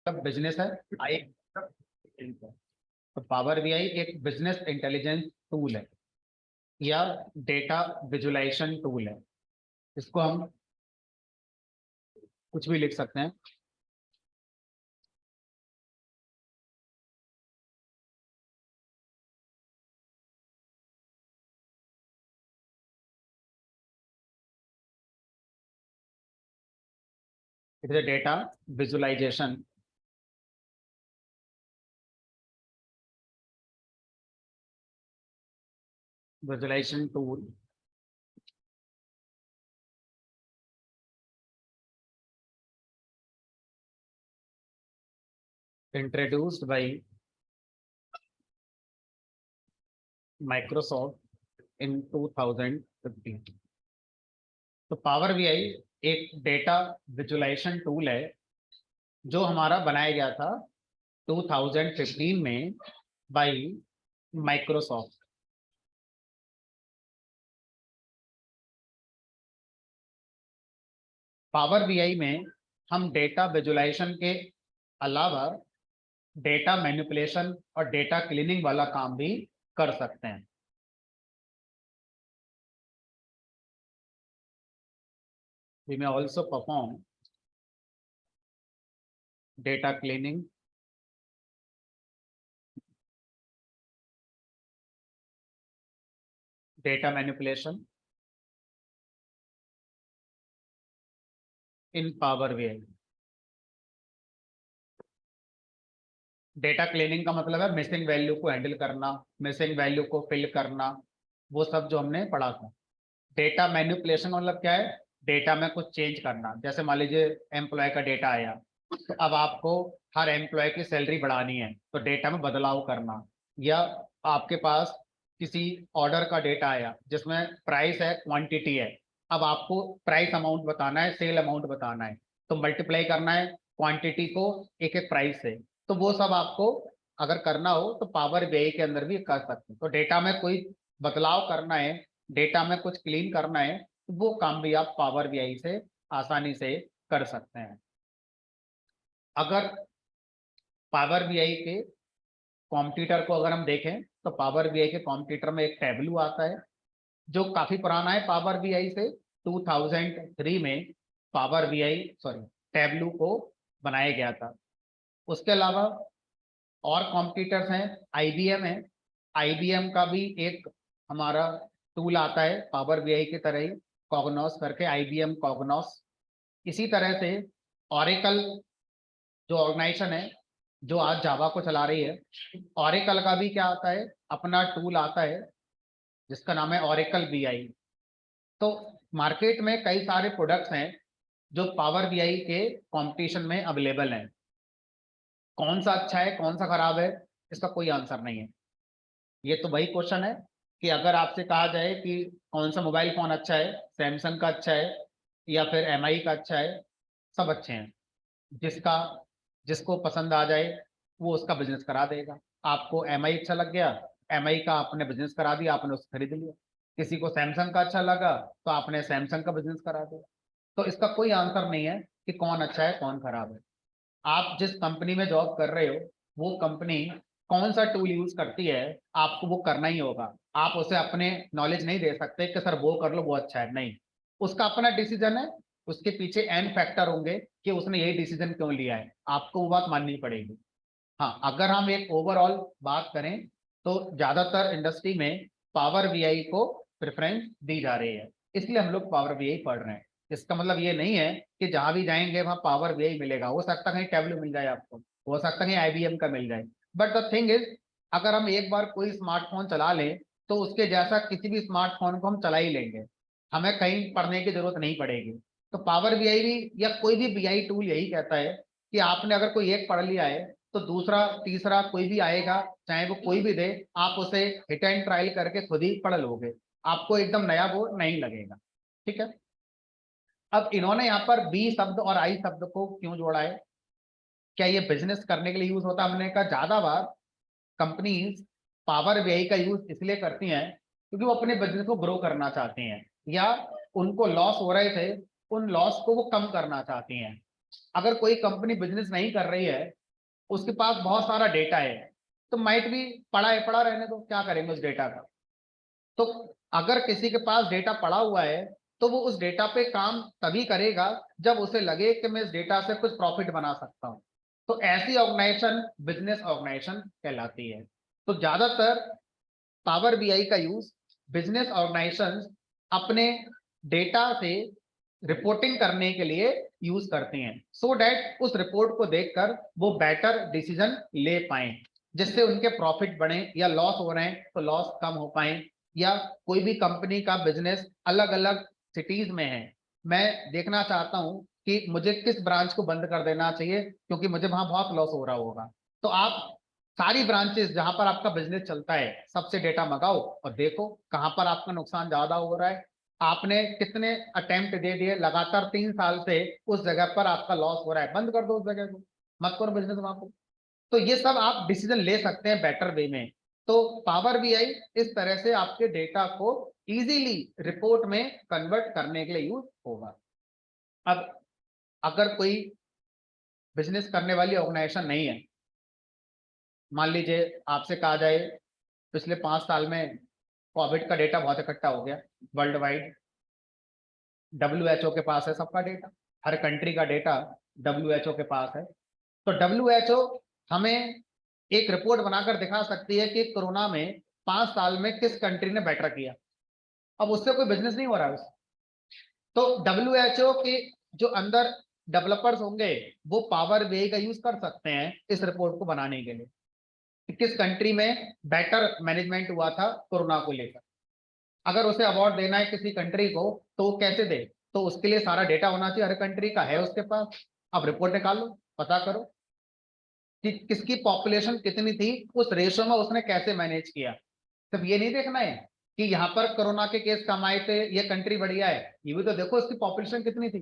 Business है आई। तो power BI एक बिजनेस इंटेलिजेंस टूल है या डेटा विजुलाइजेशन टूल है। इसको हम कुछ भी लिख सकते हैं। It is a data visualization tool introduced by Microsoft in 2015। तो पावर बीआई एक डेटा विजुलाइजेशन टूल है जो हमारा बनाया गया था 2015 में बाय माइक्रोसॉफ्ट। पावर बीआई में हम डेटा विजुलाइजेशन के अलावा डेटा मैनिपुलेशन और डेटा क्लीनिंग वाला काम भी कर सकते हैं। We may also perform data cleaning, data manipulation in Power BI। Data cleaning का मतलब है मिसिंग वैल्यू को हैंडल करना, मिसिंग वैल्यू को फिल करना, वो सब जो हमने पढ़ा था। डेटा मैनिपुलेशन मतलब क्या है? डेटा में कुछ चेंज करना। जैसे मान लीजिए एम्प्लॉय का डेटा आया, तो अब आपको हर एम्प्लॉय की सैलरी बढ़ानी है तो डेटा में बदलाव करना, या आपके पास किसी ऑर्डर का डेटा आया जिसमें प्राइस है, क्वांटिटी है, अब आपको प्राइस अमाउंट बताना है, सेल अमाउंट बताना है, तो मल्टीप्लाई करना है क्वांटिटी को एक एक प्राइस से। तो वो सब आपको अगर करना हो तो पावर बीआई के अंदर भी कर सकते हैं। तो डेटा में कोई बदलाव करना है, डेटा में कुछ क्लीन करना है, तो वो काम भी आप पावर बीआई से आसानी से कर सकते हैं। अगर पावर बीआई के कॉम्पिटिटर को अगर हम देखें तो पावर बीआई के कॉम्पिटिटर में एक टैबलू आता है जो काफी पुराना है। पावर बीआई से 2003 में पावर बीआई टैबलू को बनाया गया था। उसके अलावा और कॉम्पिटिटर्स हैं, आईबीएम है। आईबीएम का भी एक हमारा टूल आता है पावर बीआई की तरह ही, कॉग्नोस करके, आईबीएम कॉग्नोस। इसी तरह से ऑरेकल जो ऑर्गेनाइजेशन है जो आज जावा को चला रही है, ऑरेकल का भी क्या आता है, अपना टूल आता है जिसका नाम है ऑरेकल बीआई। तो मार्केट में कई सारे प्रोडक्ट्स हैं जो पावर बीआई के कंपटीशन में अवेलेबल हैं। कौन सा अच्छा है कौन सा खराब है, इसका कोई आंसर नहीं है। ये तो वही क्वेश्चन है कि अगर आपसे कहा जाए कि कौन सा मोबाइल फोन अच्छा है, सैमसंग का अच्छा है या फिर एमआई का अच्छा है, सब अच्छे हैं। जिसका जिसको पसंद आ जाए वो उसका बिजनेस करा देगा। आपको एमआई अच्छा लग गया, एमआई का आपने बिजनेस करा दिया, आपने उसको खरीद लिया। किसी को सैमसंग का अच्छा लगा तो आपने सैमसंग का बिजनेस करा दिया। तो इसका कोई आंसर नहीं है कि कौन अच्छा है कौन खराब है। आप जिस कंपनी में जॉब कर रहे हो वो कंपनी कौन सा टूल यूज करती है, आपको वो करना ही होगा। आप उसे अपने नॉलेज नहीं दे सकते कि सर वो कर लो वो अच्छा है, नहीं। उसका अपना डिसीजन है, उसके पीछे एन फैक्टर होंगे कि उसने यही डिसीजन क्यों लिया है, आपको वो बात माननी पड़ेगी। हाँ, अगर हम एक ओवरऑल बात करें तो ज्यादातर इंडस्ट्री में पावर बीआई को प्रेफरेंस दी जा रही है, इसलिए हम लोग पावर बीआई पढ़ रहे हैं। इसका मतलब ये नहीं है कि जहां भी जाएंगे वहां पावर बीआई मिलेगा। हो सकता है कहीं टैबलेट मिल जाए आपको, हो सकता है कहीं आईबीएम का मिल जाए, बट द थिंग इज अगर हम एक बार कोई स्मार्टफोन चला लें तो उसके जैसा किसी भी स्मार्टफोन को हम चला ही लेंगे, हमें कहीं पढ़ने की जरूरत नहीं पड़ेगी। तो पावर बीआई भी या कोई भी बीआई टूल यही कहता है कि आपने अगर कोई एक पढ़ लिया है तो दूसरा तीसरा कोई भी आएगा, चाहे वो कोई भी दे, आप उसे हिट एंड ट्रायल करके खुद ही पढ़ लोगे, आपको एकदम नया वो नहीं लगेगा। ठीक है। अब इन्होंने यहाँ पर बी शब्द और आई शब्द को क्यों जोड़ा है? क्या ये बिजनेस करने के लिए यूज होता है? हमने कहा ज्यादा बार कंपनीज पावर बीआई का यूज इसलिए करती हैं क्योंकि वो अपने बिजनेस को ग्रो करना चाहती हैं, या उनको लॉस हो रहे थे उन लॉस को वो कम करना चाहती हैं। अगर कोई कंपनी बिजनेस नहीं कर रही है, उसके पास बहुत सारा डेटा है, तो माइट भी पड़ा है, पड़ा रहने दो, क्या करेंगे उस डेटा का। तो अगर किसी के पास डेटा पड़ा हुआ है, तो वो उस डेटा पे काम तभी करेगा जब उसे लगे कि मैं इस डेटा से कुछ प्रॉफिट बना सकता हूं। तो ऐसी ऑर्गेनाइजेशन बिजनेस ऑर्गेनाइजेशन कहलाती है। तो ज्यादातर पावर बीआई का यूज बिजनेस ऑर्गेनाइजेशंस अपने डेटा से रिपोर्टिंग करने के लिए यूज करते हैं, सो डैट उस रिपोर्ट को देखकर वो बेटर डिसीजन ले पाए, जिससे उनके प्रॉफिट बढ़े, या लॉस हो रहे हैं तो लॉस कम हो पाए। या कोई भी कंपनी का बिजनेस अलग अलग सिटीज में है, मैं देखना चाहता हूं कि मुझे किस ब्रांच को बंद कर देना चाहिए क्योंकि मुझे वहां बहुत लॉस हो रहा होगा। तो आप सारी ब्रांचेस जहां पर आपका बिजनेस चलता है सबसे डेटा मंगाओ और देखो कहां पर आपका नुकसान ज्यादा हो रहा है। आपने कितने अटेम्प्ट दे दिए लगातार 3 साल से, उस जगह पर आपका लॉस हो रहा है, बंद कर दो उस जगह को, मत करो बिजनेस वहां पर। तो ये सब आप डिसीजन ले सकते हैं बेटर वे में। तो पावर बीआई इस तरह से आपके डेटा को इजीली रिपोर्ट में कन्वर्ट करने के लिए यूज होगा। अब अगर कोई बिजनेस करने वाली ऑर्गेनाइजेशन नहीं है, मान लीजिए आपसे कहा जाए पिछले 5 साल में कोविड का डेटा बहुत इकट्ठा हो गया वर्ल्ड वाइड, डब्ल्यूएचओ के पास है सबका डेटा, हर कंट्री का डेटा डब्ल्यूएचओ के पास है। तो डब्ल्यूएचओ हमें एक रिपोर्ट बनाकर दिखा सकती है कि कोरोना में 5 साल में किस कंट्री ने बेटर किया। अब उससे कोई बिजनेस नहीं हो रहा है उससे। तो डब्ल्यूएचओ के जो अंदर डेवलपर्स होंगे वो पावर बीआई का यूज कर सकते हैं इस रिपोर्ट को बनाने के लिए कि किस कंट्री में बेटर मैनेजमेंट हुआ था कोरोना को लेकर। अगर उसे अवार्ड देना है किसी कंट्री को तो वो कैसे दे, तो उसके लिए सारा डेटा होना चाहिए, हर कंट्री का है उसके पास। अब रिपोर्ट निकालो, पता करो कि किसकी पॉपुलेशन कितनी थी, उस रेशो में उसने कैसे मैनेज किया। सिर्फ ये नहीं देखना है कि यहाँ पर कोरोना के केस कम आए थे, ये कंट्री बढ़िया है, ये भी तो देखो इसकी पॉपुलेशन कितनी थी,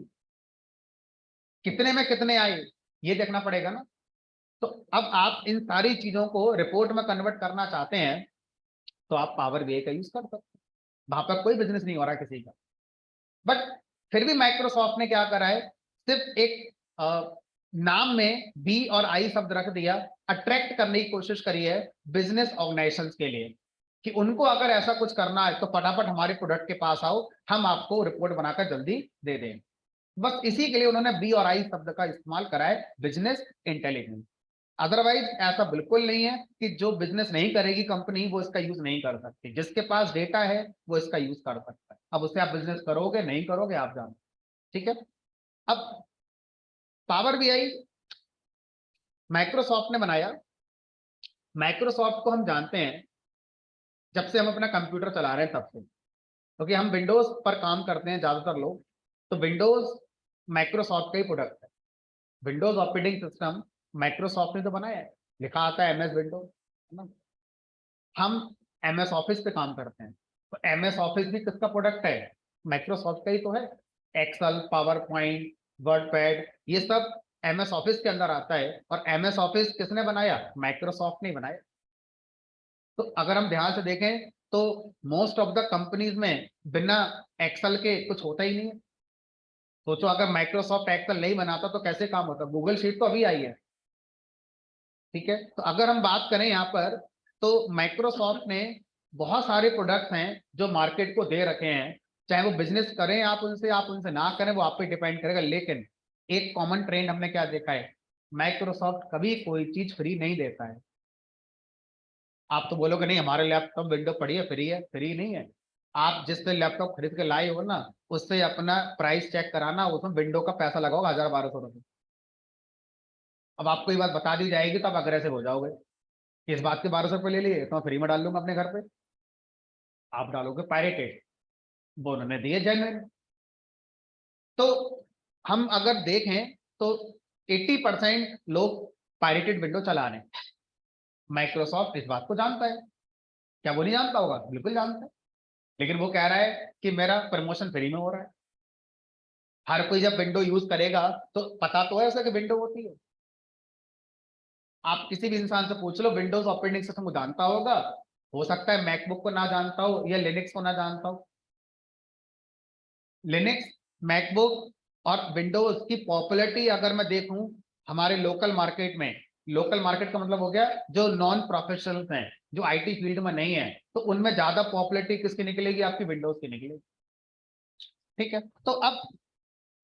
कितने में कितने आए, ये देखना पड़ेगा ना। तो अब आप इन सारी चीजों को रिपोर्ट में कन्वर्ट करना चाहते हैं तो आप पावर बीआई का यूज कर सकते हैं। वहां पर कोई बिजनेस नहीं हो रहा किसी का, बट फिर भी माइक्रोसॉफ्ट ने क्या करा है, सिर्फ एक नाम में बी और आई शब्द रख दिया, अट्रैक्ट करने की कोशिश करी है बिजनेस ऑर्गेनाइजेशंस के लिए कि उनको अगर ऐसा कुछ करना है तो फटाफट हमारे प्रोडक्ट के पास आओ, हम आपको रिपोर्ट बनाकर जल्दी दे दें। बस इसी के लिए उन्होंने बी और आई शब्द का इस्तेमाल करा है, बिजनेस इंटेलिजेंस। अदरवाइज ऐसा बिल्कुल नहीं है कि जो बिजनेस नहीं करेगी कंपनी वो इसका यूज नहीं कर सकती, जिसके पास डेटा है वो इसका यूज कर सकता है। अब उससे आप बिजनेस करोगे नहीं करोगे आप जानो, ठीक है। अब पावर बीआई माइक्रोसॉफ्ट ने बनाया। माइक्रोसॉफ्ट को हम जानते हैं जब से हम अपना कंप्यूटर चला रहे हैं तब से, क्योंकि हम विंडोज पर काम करते हैं ज्यादातर लोग, तो विंडोज माइक्रोसॉफ्ट का ही प्रोडक्ट है। विंडोज ऑपरेटिंग सिस्टम माइक्रोसॉफ्ट ने तो बनाया है, लिखा आता है एमएस विंडोज, है ना। हम एमएस ऑफिस पे काम करते हैं, तो एमएस ऑफिस भी किसका प्रोडक्ट है, माइक्रोसॉफ्ट का ही तो है। Excel, PowerPoint, WordPad, ये सब एमएस ऑफिस के अंदर आता है। और एमएस ऑफिस किसने बनाया, माइक्रोसॉफ्ट ने बनाया। तो अगर हम ध्यान से देखें तो मोस्ट ऑफ द कंपनीज में बिना एक्सेल के कुछ होता ही नहीं है। सोचो अगर माइक्रोसॉफ्ट एक्सेल नहीं बनाता तो कैसे काम होता, गूगल शीट तो अभी आई है, ठीक है। तो अगर हम बात करें यहाँ पर तो माइक्रोसॉफ्ट ने बहुत सारे प्रोडक्ट्स हैं जो मार्केट को दे रखे हैं, चाहे वो बिजनेस करें आप उनसे ना करें, वो आप पे डिपेंड करेगा। लेकिन एक कॉमन ट्रेंड हमने क्या देखा है, माइक्रोसॉफ्ट कभी कोई चीज फ्री नहीं देता है। आप तो बोलोगे नहीं हमारे लैपटॉप विंडो पड़ी है, फ्री नहीं है। आप जिससे लैपटॉप खरीद के लाए हो ना, उससे अपना प्राइस चेक कराना, उसमें विंडो का पैसा लगाओगे 1000-1200 रुपये। अब आपको ये बात बता दी जाएगी तो आप अग्रेसिव हो जाओगे, इस बात के 1200 रुपये ले लिए तो मैं फ्री में डाल लूंगा अपने घर पे। आप डालोगे पायरेटेड, वो उन्होंने दिए जेन्युइन। तो हम अगर देखें तो 80% लोग पायरेटेड विंडो चला रहे हैं। माइक्रोसॉफ्ट इस बात को जानता है, क्या वो नहीं जानता होगा, बिल्कुल जानता है। लेकिन वो कह रहा है कि मेरा प्रमोशन फ्री में हो रहा है। हर कोई जब विंडो यूज करेगा तो पता तो है उसे कि विंडो होती है। आप किसी भी इंसान से पूछ लो विंडोज ऑपरेटिंग सिस्टम को जानता होगा, हो सकता है मैकबुक को ना जानता हो या लिनक्स को ना जानता हो। लिनक्स, मैकबुक, और विंडोज की पॉपुलैरिटी अगर मैं देखूं हमारे लोकल मार्केट में, लोकल मार्केट का मतलब हो गया जो नॉन प्रोफेशनल्स हैं, जो आईटी फील्ड में नहीं है, तो उनमें ज्यादा पॉपुलैरिटी किसकी निकलेगी? आपकी विंडोज की निकलेगी। ठीक है, तो अब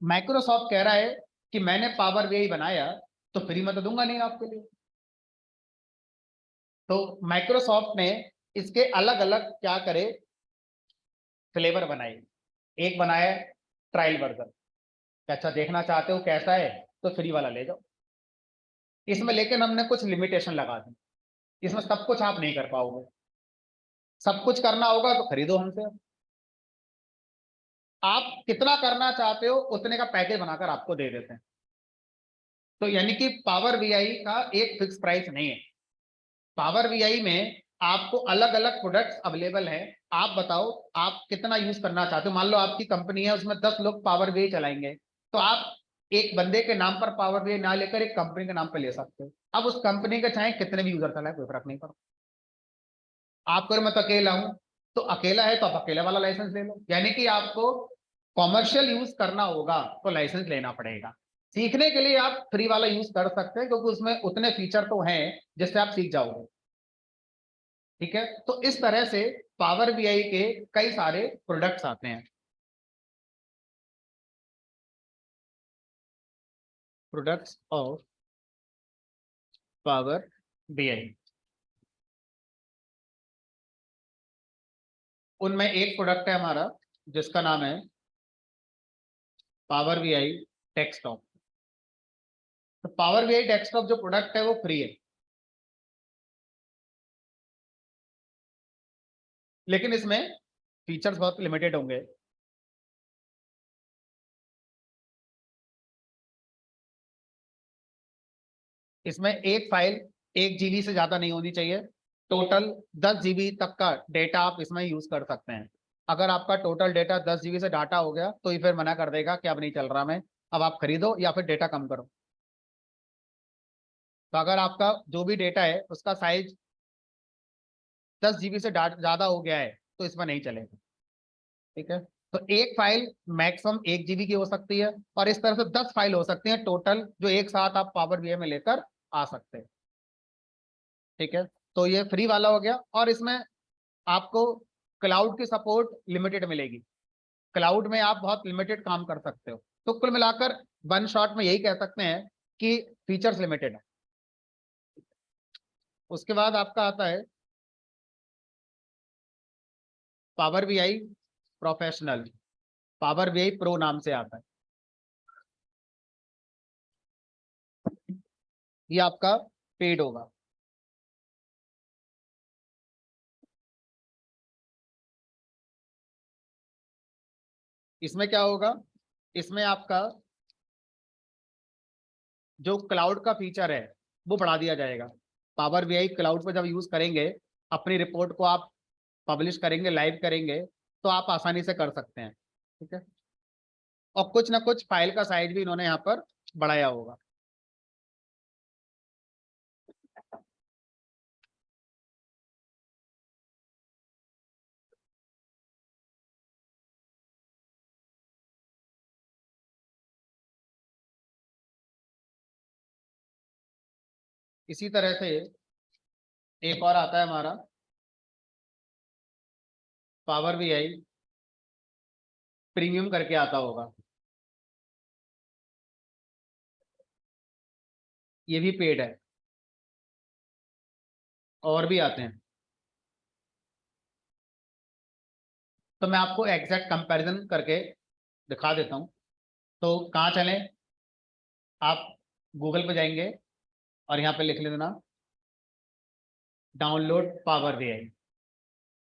माइक्रोसॉफ्ट कह रहा है कि मैंने पावर बीआई बनाया तो फ्री में तो दूंगा नहीं आपके लिए। तो माइक्रोसॉफ्ट ने इसके अलग अलग क्या करे, फ्लेवर बनाए। एक बनाया ट्रायल वर्जन, अच्छा देखना चाहते हो कैसा है तो फ्री वाला ले जाओ। इसमें लेकिन हमने कुछ लिमिटेशन लगा दी, इसमें सब कुछ आप नहीं कर पाओगे, सब कुछ करना होगा तो खरीदो हमसे। आप कितना करना चाहते हो उतने का पैकेज बनाकर आपको दे देते हैं। तो यानी कि पावर बीआई का एक फिक्स प्राइस नहीं है। पावर बीआई में आपको अलग अलग प्रोडक्ट्स अवेलेबल हैं। आप बताओ आप कितना यूज करना चाहते हो। मान लो आपकी कंपनी है, उसमें 10 लोग पावर बीआई चलाएंगे, तो आप एक बंदे के नाम पर पावर बीआई ना लेकर एक कंपनी के नाम पर ले सकते हो। अब उस कंपनी के चाहे कितने भी यूजर चलाए कोई फर्क नहीं पड़ता। आपको मैं तो अकेला हूं, तो अकेला है तो आप अकेला वाला लाइसेंस ले लो। यानी कि आपको कॉमर्शियल यूज करना होगा तो लाइसेंस लेना पड़ेगा। सीखने के लिए आप फ्री वाला यूज कर सकते हैं, क्योंकि उसमें उतने फीचर तो हैं जिससे आप सीख जाओगे। ठीक है, तो इस तरह से पावर बीआई के कई सारे प्रोडक्ट्स आते हैं। प्रोडक्ट्स ऑफ पावर बीआई, उनमें एक प्रोडक्ट है हमारा जिसका नाम है पावर बीआई डेस्कटॉप। तो पावर बीआई डेस्कटॉप जो प्रोडक्ट है वो फ्री है, लेकिन इसमें फीचर्स बहुत लिमिटेड होंगे। इसमें एक फाइल 1 GB से ज्यादा नहीं होनी चाहिए। टोटल 10 GB तक का डेटा आप इसमें यूज कर सकते हैं। अगर आपका टोटल डेटा 10 GB से डाटा हो गया तो ये फिर मना कर देगा कि अब नहीं चल रहा मैं, अब आप खरीदो या फिर डेटा कम करो। तो अगर आपका जो भी डेटा है उसका साइज 10 GB से ज्यादा हो गया है तो इसमें नहीं चलेगा। ठीक है, तो एक फाइल मैक्सिमम 1 GB की हो सकती है, और इस तरह से 10 फाइल हो सकती हैं टोटल, जो एक साथ आप पावर बीआई में लेकर आ सकते हैं। ठीक है, तो ये फ्री वाला हो गया, और इसमें आपको क्लाउड की सपोर्ट लिमिटेड मिलेगी। क्लाउड में आप बहुत लिमिटेड काम कर सकते हो। तो कुल मिलाकर वन शॉट में यही कह सकते हैं कि फीचर्स लिमिटेड है। उसके बाद आपका आता है power BI professional, power BI pro नाम से आता है। ये आपका पेड होगा। इसमें क्या होगा, इसमें आपका जो क्लाउड का फीचर है वो बढ़ा दिया जाएगा। पावर बीआई क्लाउड पर जब यूज करेंगे, अपनी रिपोर्ट को आप पब्लिश करेंगे, लाइव करेंगे, तो आप आसानी से कर सकते हैं। ठीक है, और कुछ ना कुछ फाइल का साइज भी इन्होंने यहाँ पर बढ़ाया होगा। इसी तरह से एक और आता है हमारा पावर बीआई प्रीमियम करके आता होगा, ये भी पेड है। और भी आते हैं, तो मैं आपको एग्जैक्ट कंपैरिजन करके दिखा देता हूँ। तो कहाँ चलें, आप गूगल पे जाएंगे और यहाँ पे लिख लेना डाउनलोड पावर बीआई।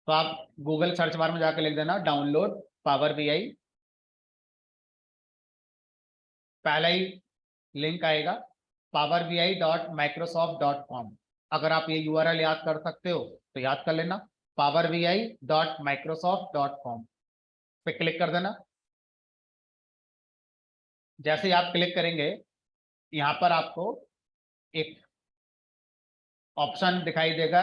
तो आप गूगल सर्च बार में जाकर लिख देना डाउनलोड पावर बीआई, पहला ही लिंक आएगा powerbi.microsoft.com। अगर आप ये यूआरएल याद कर सकते हो तो याद कर लेना, powerbi.microsoft.com पे क्लिक कर देना। जैसे ही आप क्लिक करेंगे, यहाँ पर आपको एक ऑप्शन दिखाई देगा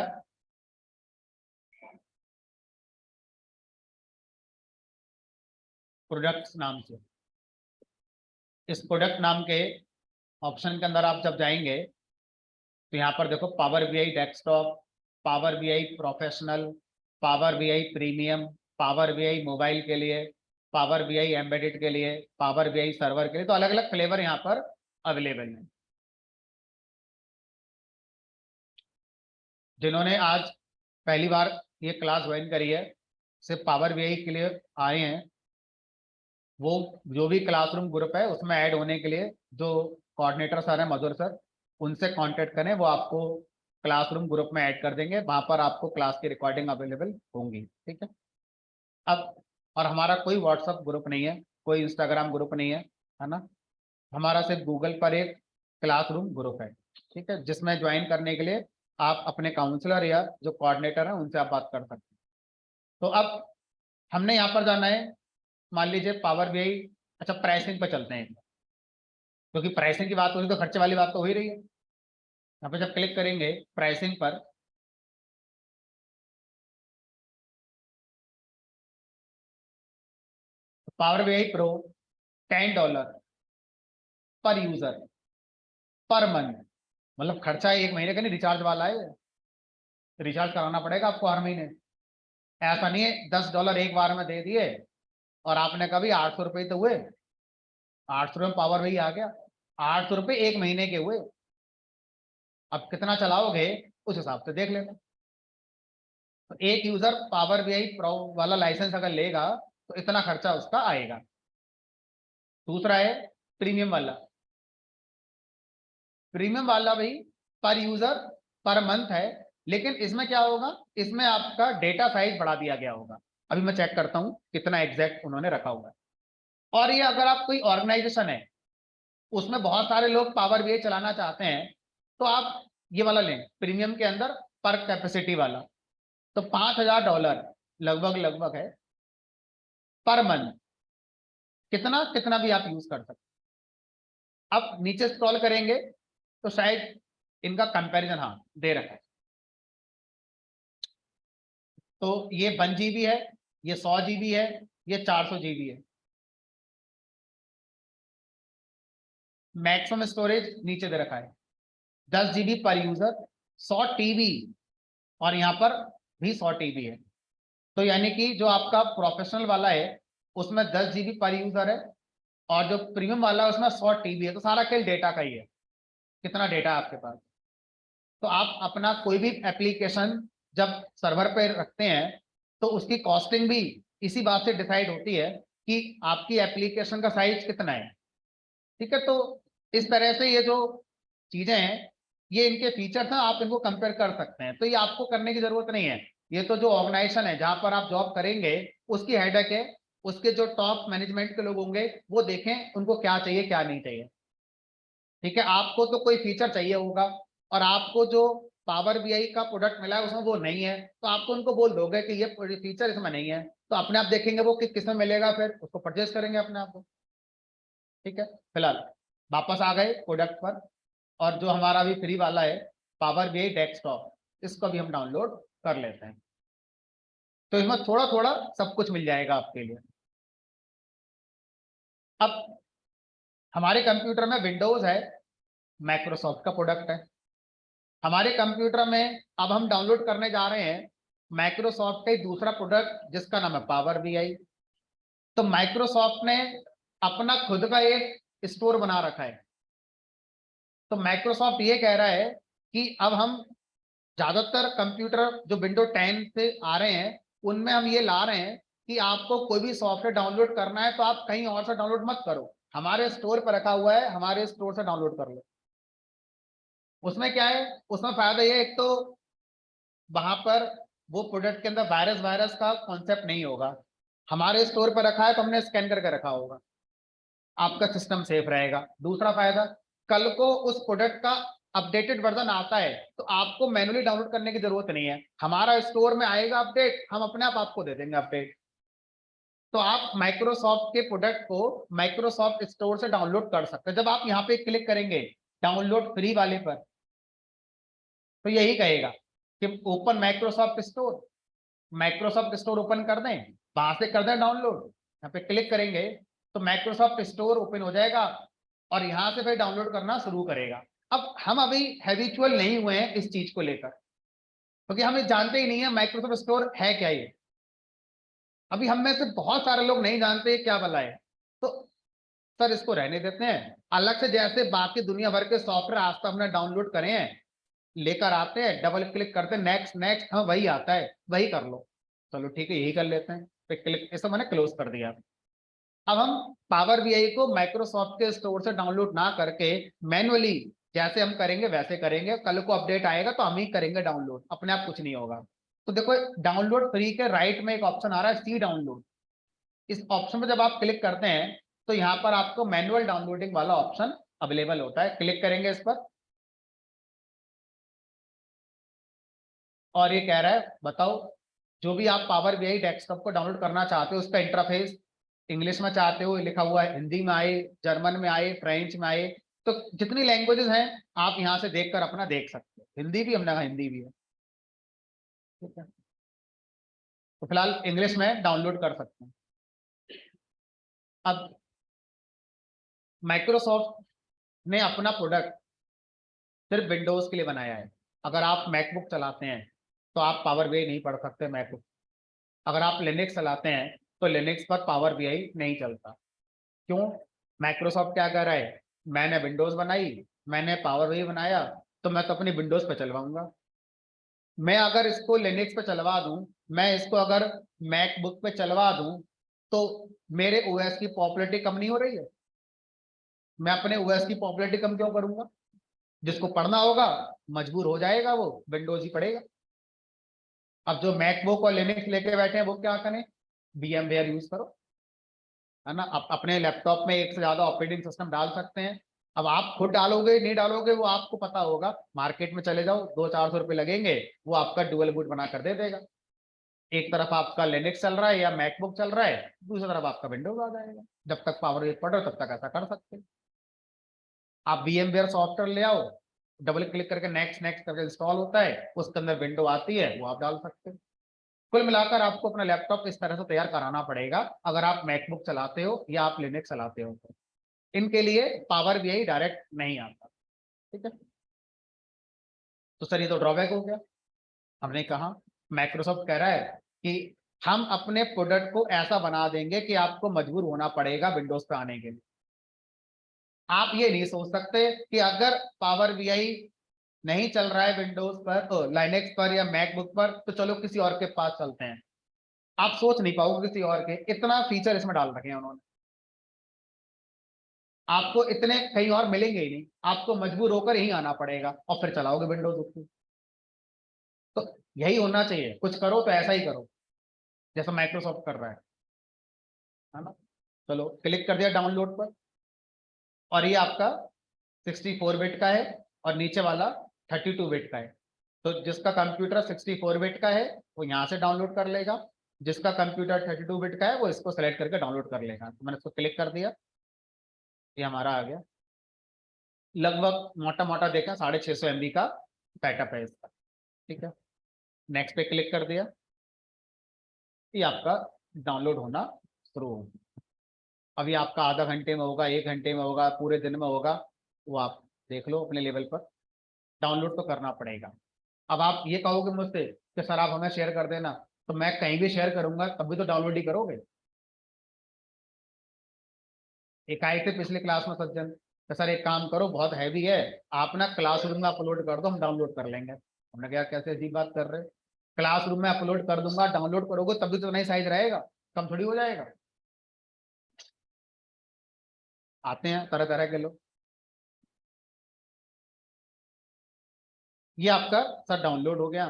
प्रोडक्ट्स नाम से। इस प्रोडक्ट नाम के ऑप्शन के अंदर आप जब जाएंगे तो यहाँ पर देखो power BI desktop, power BI professional, power BI premium, power BI mobile के लिए, पावर बीआई एम्बेडेड के लिए, पावर बीआई सर्वर के लिए, तो अलग अलग फ्लेवर यहाँ पर अवेलेबल है। जिन्होंने आज पहली बार ये क्लास ज्वाइन करी है, सिर्फ पावर बीआई के लिए आए हैं, वो जो भी क्लासरूम ग्रुप है उसमें ऐड होने के लिए जो कोऑर्डिनेटर सर है मधुर सर, उनसे कांटेक्ट करें, वो आपको क्लासरूम ग्रुप में ऐड कर देंगे, वहां पर आपको क्लास की रिकॉर्डिंग अवेलेबल होंगी। ठीक है। अब और हमारा कोई व्हाट्सएप ग्रुप नहीं है, कोई इंस्टाग्राम ग्रुप नहीं है ना, हमारा सिर्फ गूगल पर एक क्लासरूम ग्रुप है। ठीक है, जिसमें ज्वाइन करने के लिए आप अपने काउंसलर या जो कोऑर्डिनेटर है उनसे आप बात कर सकते हैं। तो अब हमने यहाँ पर जाना है, मान लीजिए पावर बीआई, अच्छा प्राइसिंग पर चलते हैं, क्योंकि प्राइसिंग की बात हो रही तो खर्चे वाली बात तो हो ही रही है। यहाँ पे जब क्लिक करेंगे प्राइसिंग पर, पावर बीआई प्रो $10 पर यूजर पर मंथ, मतलब खर्चा है 1 महीने का, नहीं रिचार्ज वाला है, रिचार्ज कराना पड़ेगा आपको हर महीने। ऐसा नहीं है $10 एक बार में दे दिए और आपने कभी 800 रुपये तो हुए, 800 रुपये पावर बीआई आ गया, 800 रुपये 1 महीने के हुए। अब कितना चलाओगे उस हिसाब से देख लेना। तो एक यूजर पावर बीआई प्रो वाला लाइसेंस अगर लेगा तो इतना खर्चा उसका आएगा। दूसरा है प्रीमियम वाला, प्रीमियम वाला भाई पर यूजर पर मंथ है, लेकिन इसमें क्या होगा, इसमें आपका डेटा साइज बढ़ा दिया गया होगा। अभी मैं चेक करता हूं कितना एग्जैक्ट उन्होंने रखा हुआ है। और ये अगर आप कोई ऑर्गेनाइजेशन है उसमें बहुत सारे लोग पावर बीआई चलाना चाहते हैं तो आप ये वाला लें प्रीमियम के अंदर पर कैपेसिटी वाला, तो $5000 लगभग लगभग है पर मंथ, कितना कितना भी आप यूज कर सकते। अब नीचे स्क्रॉल करेंगे तो शायद इनका कंपैरिजन हाँ दे रखा है। तो ये 1 GB है, ये 100 GB है, ये 400 GB है। मैक्सिमम स्टोरेज नीचे दे रखा है 10 GB पर यूजर, 100 TB, और यहाँ पर भी 100 TB है। तो यानी कि जो आपका प्रोफेशनल वाला है उसमें 10 GB पर यूजर है, और जो प्रीमियम वाला है उसमें 100 TB है। तो सारा खेल डेटा का ही है, कितना डेटा है आपके पास। तो आप अपना कोई भी एप्लीकेशन जब सर्वर पे रखते हैं तो उसकी कॉस्टिंग भी इसी बात से डिसाइड होती है कि आपकी एप्लीकेशन का साइज कितना है। ठीक है, तो इस तरह से ये जो चीजें हैं ये इनके फीचर्स हैं, आप इनको कंपेयर कर सकते हैं। तो ये आपको करने की जरूरत नहीं है, ये तो जो ऑर्गेनाइजेशन है जहां पर आप जॉब करेंगे उसकी हेडेक है, उसके जो टॉप मैनेजमेंट के लोग होंगे वो देखें उनको क्या चाहिए क्या नहीं चाहिए। ठीक है, आपको तो कोई फीचर चाहिए होगा और आपको जो पावर बीआई का प्रोडक्ट मिला है उसमें वो नहीं है, तो आपको उनको बोल दोगे कि ये फीचर इसमें नहीं है, तो अपने आप देखेंगे वो किस में मिलेगा, फिर उसको परचेज करेंगे अपने आप को। ठीक है, फिलहाल वापस आ गए प्रोडक्ट पर, और जो हमारा भी फ्री वाला है पावर बीआई डेस्कटॉप, इसको भी हम डाउनलोड कर लेते हैं। तो इसमें थोड़ा थोड़ा सब कुछ मिल जाएगा आपके लिए। अब हमारे कंप्यूटर में विंडोज है, माइक्रोसॉफ्ट का प्रोडक्ट है। हमारे कंप्यूटर में अब हम डाउनलोड करने जा रहे हैं माइक्रोसॉफ्ट का दूसरा प्रोडक्ट जिसका नाम है पावर बीआई। तो माइक्रोसॉफ्ट ने अपना खुद का एक स्टोर बना रखा है। तो माइक्रोसॉफ्ट ये कह रहा है कि अब हम ज्यादातर कंप्यूटर जो विंडो 10 से आ रहे हैं उनमें हम ये ला रहे हैं कि आपको कोई भी सॉफ्टवेयर डाउनलोड करना है तो आप कहीं और से डाउनलोड मत करो, हमारे स्टोर पर रखा हुआ है, हमारे स्टोर से डाउनलोड कर लो। उसमें क्या है, उसमें फायदा ये, एक तो वहां पर वो प्रोडक्ट के अंदर वायरस वायरस का कॉन्सेप्ट नहीं होगा, हमारे स्टोर पर रखा है तो हमने स्कैन करके रखा होगा, आपका सिस्टम सेफ रहेगा। दूसरा फायदा, कल को उस प्रोडक्ट का अपडेटेड वर्जन आता है तो आपको मैन्युअली डाउनलोड करने की जरूरत नहीं है, हमारा स्टोर में आएगा अपडेट, हम अपने आप आपको दे देंगे अपडेट। तो आप माइक्रोसॉफ्ट के प्रोडक्ट को माइक्रोसॉफ्ट स्टोर से डाउनलोड कर सकते हैं। जब आप यहाँ पे क्लिक करेंगे डाउनलोड फ्री वाले पर तो यही कहेगा कि open Microsoft store, Microsoft store open कर दें, वहां से कर दें डाउनलोड। यहाँ पे क्लिक करेंगे तो माइक्रोसॉफ्ट स्टोर ओपन हो जाएगा, और यहाँ से फिर डाउनलोड करना शुरू करेगा। अब हम अभी हैबिचुअल नहीं हुए हैं इस चीज को लेकर, क्योंकि हम जानते ही नहीं है माइक्रोसॉफ्ट स्टोर है क्या ये। अभी हम में से बहुत सारे लोग नहीं जानते क्या भला है, तो सर इसको रहने देते हैं। अलग से जैसे बाकी दुनिया भर के सॉफ्टवेयर आज तक हमने डाउनलोड करे हैं, लेकर आते हैं, डबल क्लिक करते हैं, नेक्स्ट नेक्स्ट, हाँ वही आता है, वही कर लो, चलो ठीक है यही कर लेते हैं, फिर क्लिक, इसको मैंने क्लोज कर दिया। अब हम पावर बीआई को माइक्रोसॉफ्ट के स्टोर से डाउनलोड ना करके मैनुअली जैसे हम करेंगे वैसे करेंगे। कल को अपडेट आएगा तो हम ही करेंगे डाउनलोड, अपने आप कुछ नहीं होगा। तो देखो डाउनलोड फ्री के राइट में एक ऑप्शन आ रहा है सी डाउनलोड। इस ऑप्शन पर जब आप क्लिक करते हैं तो यहाँ पर आपको मैनुअल डाउनलोडिंग वाला ऑप्शन अवेलेबल होता है। क्लिक करेंगे इस पर और ये कह रहा है बताओ जो भी आप पावर बीआई डेस्कटॉप को डाउनलोड करना चाहते हो उसका इंटरफेस इंग्लिश में चाहते हो, लिखा हुआ है, हिंदी में आए, जर्मन में आए, फ्रेंच में आए, तो जितनी लैंग्वेजेस हैं आप यहाँ से देखकर अपना देख सकते हो। हिंदी भी, हमने कहा हिंदी भी है, ठीक है, तो फिलहाल इंग्लिश में डाउनलोड कर सकते हैं। अब माइक्रोसॉफ्ट ने अपना प्रोडक्ट सिर्फ विंडोज के लिए बनाया है। अगर आप मैकबुक चलाते हैं तो आप पावर बीआई नहीं पढ़ सकते मैकबुक। अगर आप लिनक्स चलाते हैं तो लिनक्स पर पावर बीआई नहीं चलता। क्यों? माइक्रोसॉफ्ट क्या कर रहा है, मैंने विंडोज बनाई, मैंने पावर बीआई बनाया, तो मैं तो अपनी विंडोज पे चलवाऊंगा। मैं अगर इसको लिनक्स पे चलवा दूं, मैं इसको अगर मैकबुक पे चलवा दूं, तो मेरे ओएस की पॉपुलैरिटी कम नहीं हो रही है? मैं अपने ओएस की पॉपुलैरिटी कम क्यों करूंगा? जिसको पढ़ना होगा मजबूर हो जाएगा, वो विंडोज ही पढ़ेगा। अब जो मैकबुक और लिनक्स लेके बैठे हैं वो क्या करें, VMware यूज करो, है ना। आप अपने लैपटॉप में एक से ज्यादा ऑपरेटिंग सिस्टम डाल सकते हैं। अब आप खुद डालोगे नहीं डालोगे वो आपको पता होगा, मार्केट में चले जाओ, 200-400 रुपए लगेंगे, वो आपका डुअल बूट बना कर दे देगा। एक तरफ आपका लिनक्स चल रहा है या मैकबुक चल रहा है, दूसरी तरफ आपका विंडोज आ जाएगा। जब तक पावर पढ़ रहे हो तब तक ऐसा कर सकते हैं। आप VMware सॉफ्टवेयर ले आओ, डबल क्लिक करके नेक्स्ट नेक्स्ट करके इंस्टॉल होता है, उसके अंदर विंडो आती है, वो आप डाल सकते हैं। कुल मिलाकर आपको अपना लैपटॉप इस तरह से तैयार कराना पड़ेगा अगर आप मैकबुक चलाते हो या आप लिनक्स चलाते हो तो। इनके लिए पावर बीआई डायरेक्ट नहीं आता, ठीक है। तो सर ये तो ड्रॉबैक हो गया। हमने कहा माइक्रोसॉफ्ट कह रहा है कि हम अपने प्रोडक्ट को ऐसा बना देंगे कि आपको मजबूर होना पड़ेगा विंडोज पे आने के लिए। आप ये नहीं सोच सकते कि अगर पावर बीआई नहीं चल रहा है विंडोज पर, लाइनेक्स पर या मैकबुक पर, तो चलो किसी और के पास चलते हैं। आप सोच नहीं पाओगे किसी और के, इतना फीचर इसमें डाल रखे हैं उन्होंने। आपको इतने कहीं और मिलेंगे ही नहीं, आपको मजबूर होकर यही आना पड़ेगा और फिर चलाओगे विंडोज उसकी। तो यही होना चाहिए, कुछ करो तो ऐसा ही करो जैसा माइक्रोसॉफ्ट कर रहा है ना। चलो क्लिक कर दिया डाउनलोड पर, और ये आपका 64 बिट का है और नीचे वाला 32 बिट का है। तो जिसका कंप्यूटर 64 बिट का है वो यहाँ से डाउनलोड कर लेगा, जिसका कंप्यूटर 32 बिट का है वो इसको सेलेक्ट करके डाउनलोड कर लेगा। तो मैंने इसको क्लिक कर दिया, ये हमारा आ गया। लगभग मोटा मोटा देखा 650 MB का बैकअप है इसका, ठीक है। नेक्स्ट पे क्लिक कर दिया, ये आपका डाउनलोड होना शुरू हो। अभी आपका आधा घंटे में होगा, 1 घंटे में होगा, पूरे दिन में होगा, वो आप देख लो अपने लेवल पर। डाउनलोड तो करना पड़ेगा। अब आप ये कहोगे मुझसे कि सर आप हमें शेयर कर देना, तो मैं कहीं भी शेयर करूंगा तब भी तो डाउनलोड ही करोगे। एक आए थे पिछले क्लास में सज्जन, तो सर एक काम करो बहुत हैवी है, आप ना क्लासरूम में अपलोड कर दो हम डाउनलोड कर लेंगे। हमने कहा कैसे अजीब बात कर रहे, क्लासरूम में अपलोड कर दूंगा, डाउनलोड करोगे तभी तो नहीं साइज रहेगा, कम थोड़ी हो जाएगा। आते हैं तरह तरह के लोग। ये आपका सर डाउनलोड हो गया।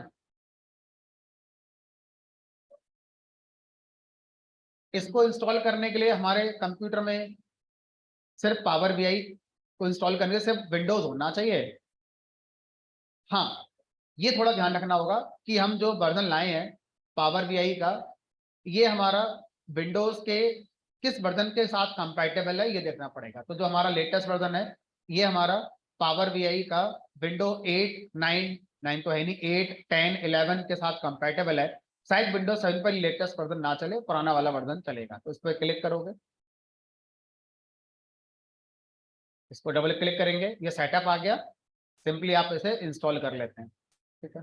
इसको इंस्टॉल करने के लिए हमारे कंप्यूटर में सिर्फ पावर बीआई को इंस्टॉल करने के लिए सिर्फ विंडोज होना चाहिए। हाँ, ये थोड़ा ध्यान रखना होगा कि हम जो वर्जन लाए हैं पावर बीआई का, ये हमारा विंडोज के किस वर्जन के साथ कंपैटिबल है ये देखना पड़ेगा। तो जो हमारा लेटेस्ट वर्जन है ये हमारा पावर बीआई का विंडो 8 9 9 तो है नहीं, 8 10 11 के साथ कंपैटिबल है। शायद विंडोज 7 पर लेटेस्ट वर्जन ना चले, पुराना वाला वर्जन चलेगा। तो इस पर क्लिक करोगे, इसको डबल क्लिक करेंगे, ये सेटअप आ गया, सिंपली आप इसे इंस्टॉल कर लेते हैं। ठीक है,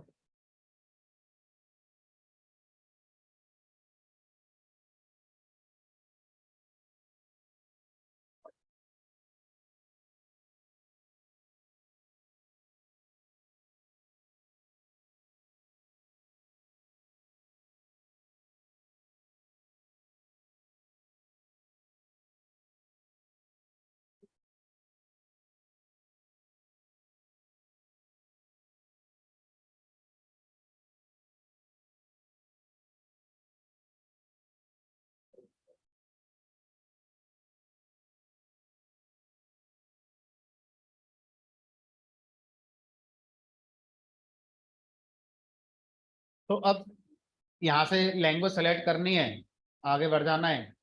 तो अब यहाँ से लैंग्वेज सेलेक्ट करनी है, आगे बढ़ जाना है।